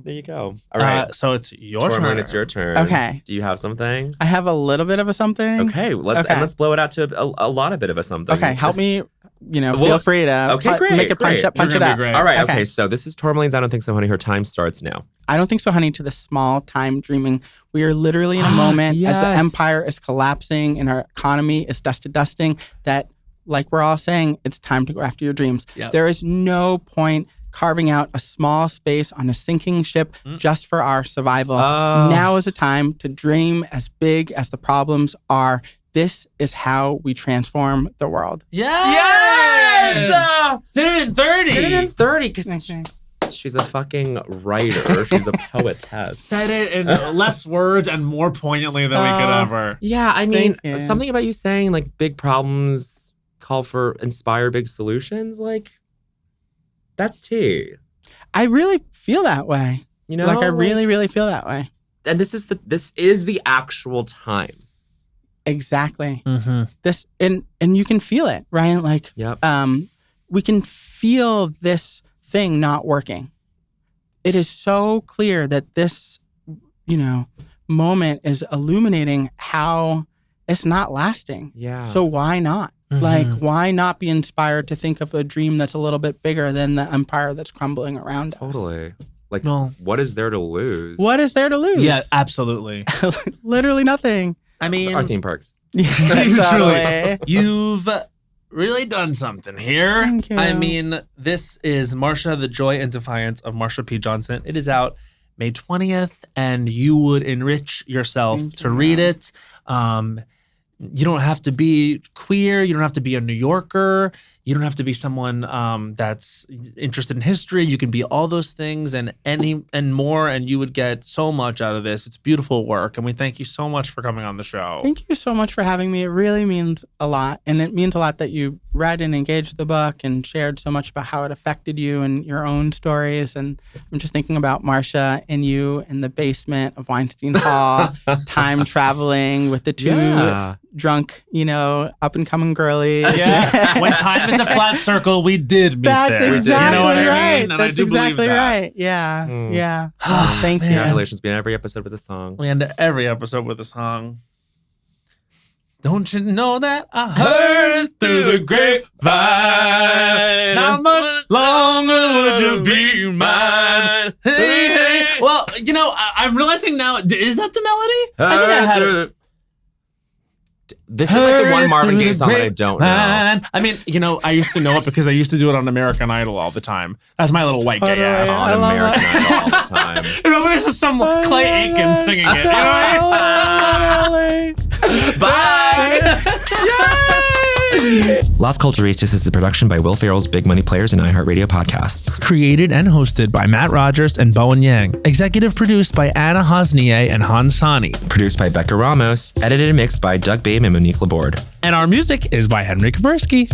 There you go. All right. So it's your Tourmaline, turn. it's your turn. Okay. Do you have something? I have a little bit of a something. Okay, let's blow it out to a lot of bit of a something. Okay. Help me. Well, Feel free to okay, great, make it punch great. it, punch You're it gonna up. be great. All right, Okay. okay. So this is Tourmaline's I Don't Think So, Honey. Her time starts now. I don't think so, honey, to the small time dreaming. We are literally in a moment as the empire is collapsing and our economy is dusting, that, like we're all saying, it's time to go after your dreams. Yep. There is no point carving out a small space on a sinking ship just for our survival. Now is the time to dream as big as the problems are. This is how we transform the world. Yes! Did it in 30. Did it in 30 because she's a fucking writer. She's a poetess. Said it in less words and more poignantly than we could ever. Yeah, I mean, Thank you. something about you saying like big problems call for inspire big solutions. Like, that's tea. I really feel that way. You know, Like I really, really feel that way. And this is the actual time. Exactly. Mm-hmm. This and you can feel it, right? Like Yep. we can feel this thing not working. It is so clear that this, moment is illuminating how it's not lasting. Yeah. So why not? Mm-hmm. Like, why not be inspired to think of a dream that's a little bit bigger than the empire that's crumbling around us? Totally. Like, No. what is there to lose? What is there to lose? Yeah, absolutely. Literally nothing. I mean, Our theme parks. Totally. You've really done something here. Thank you. I mean, this is Marsha, The Joy and Defiance of Marsha P Johnson. It is out May 20th, and you would enrich yourself Thank to you. read it. You don't have to be queer. You don't have to be a New Yorker. You don't have to be someone that's interested in history. You can be all those things and more, and you would get so much out of this. It's beautiful work, and we thank you so much for coming on the show. Thank you so much for having me. It really means a lot. And it means a lot that you read and engaged the book and shared so much about how it affected you and your own stories. And I'm just thinking about Marsha and you in the basement of Weinstein Hall, time traveling with the two Yeah. drunk, up and coming girlies. When time is a flat circle, we did meet That's there. exactly You know what I right. mean? And That's I do believe exactly that. right. Yeah. Mm. Yeah. Thank you. Congratulations. Be in every episode with a song. We end every episode with a song. Don't you know that I heard it through the grapevine? Not much longer would you be mine? Hey, hey. Well, I'm realizing now, is that the melody? I think I had it. This is like the one Marvin Gaye song that I don't know. I mean, I used to know it because I used to do it on American Idol all the time. That's my little white gay Totally. ass. I On love American that. Idol all the time. Remember, there's just some Clay Aiken singing it. You know what I mean? Bye. Las Culturistas is a production by Will Ferrell's Big Money Players and iHeartRadio podcasts. Created and hosted by Matt Rogers and Bowen Yang. Executive produced by Anna Hosnier and Hans Sani. Produced by Becca Ramos. Edited and mixed by Doug Babe and Monique Laborde. And our music is by Henry Kapersky.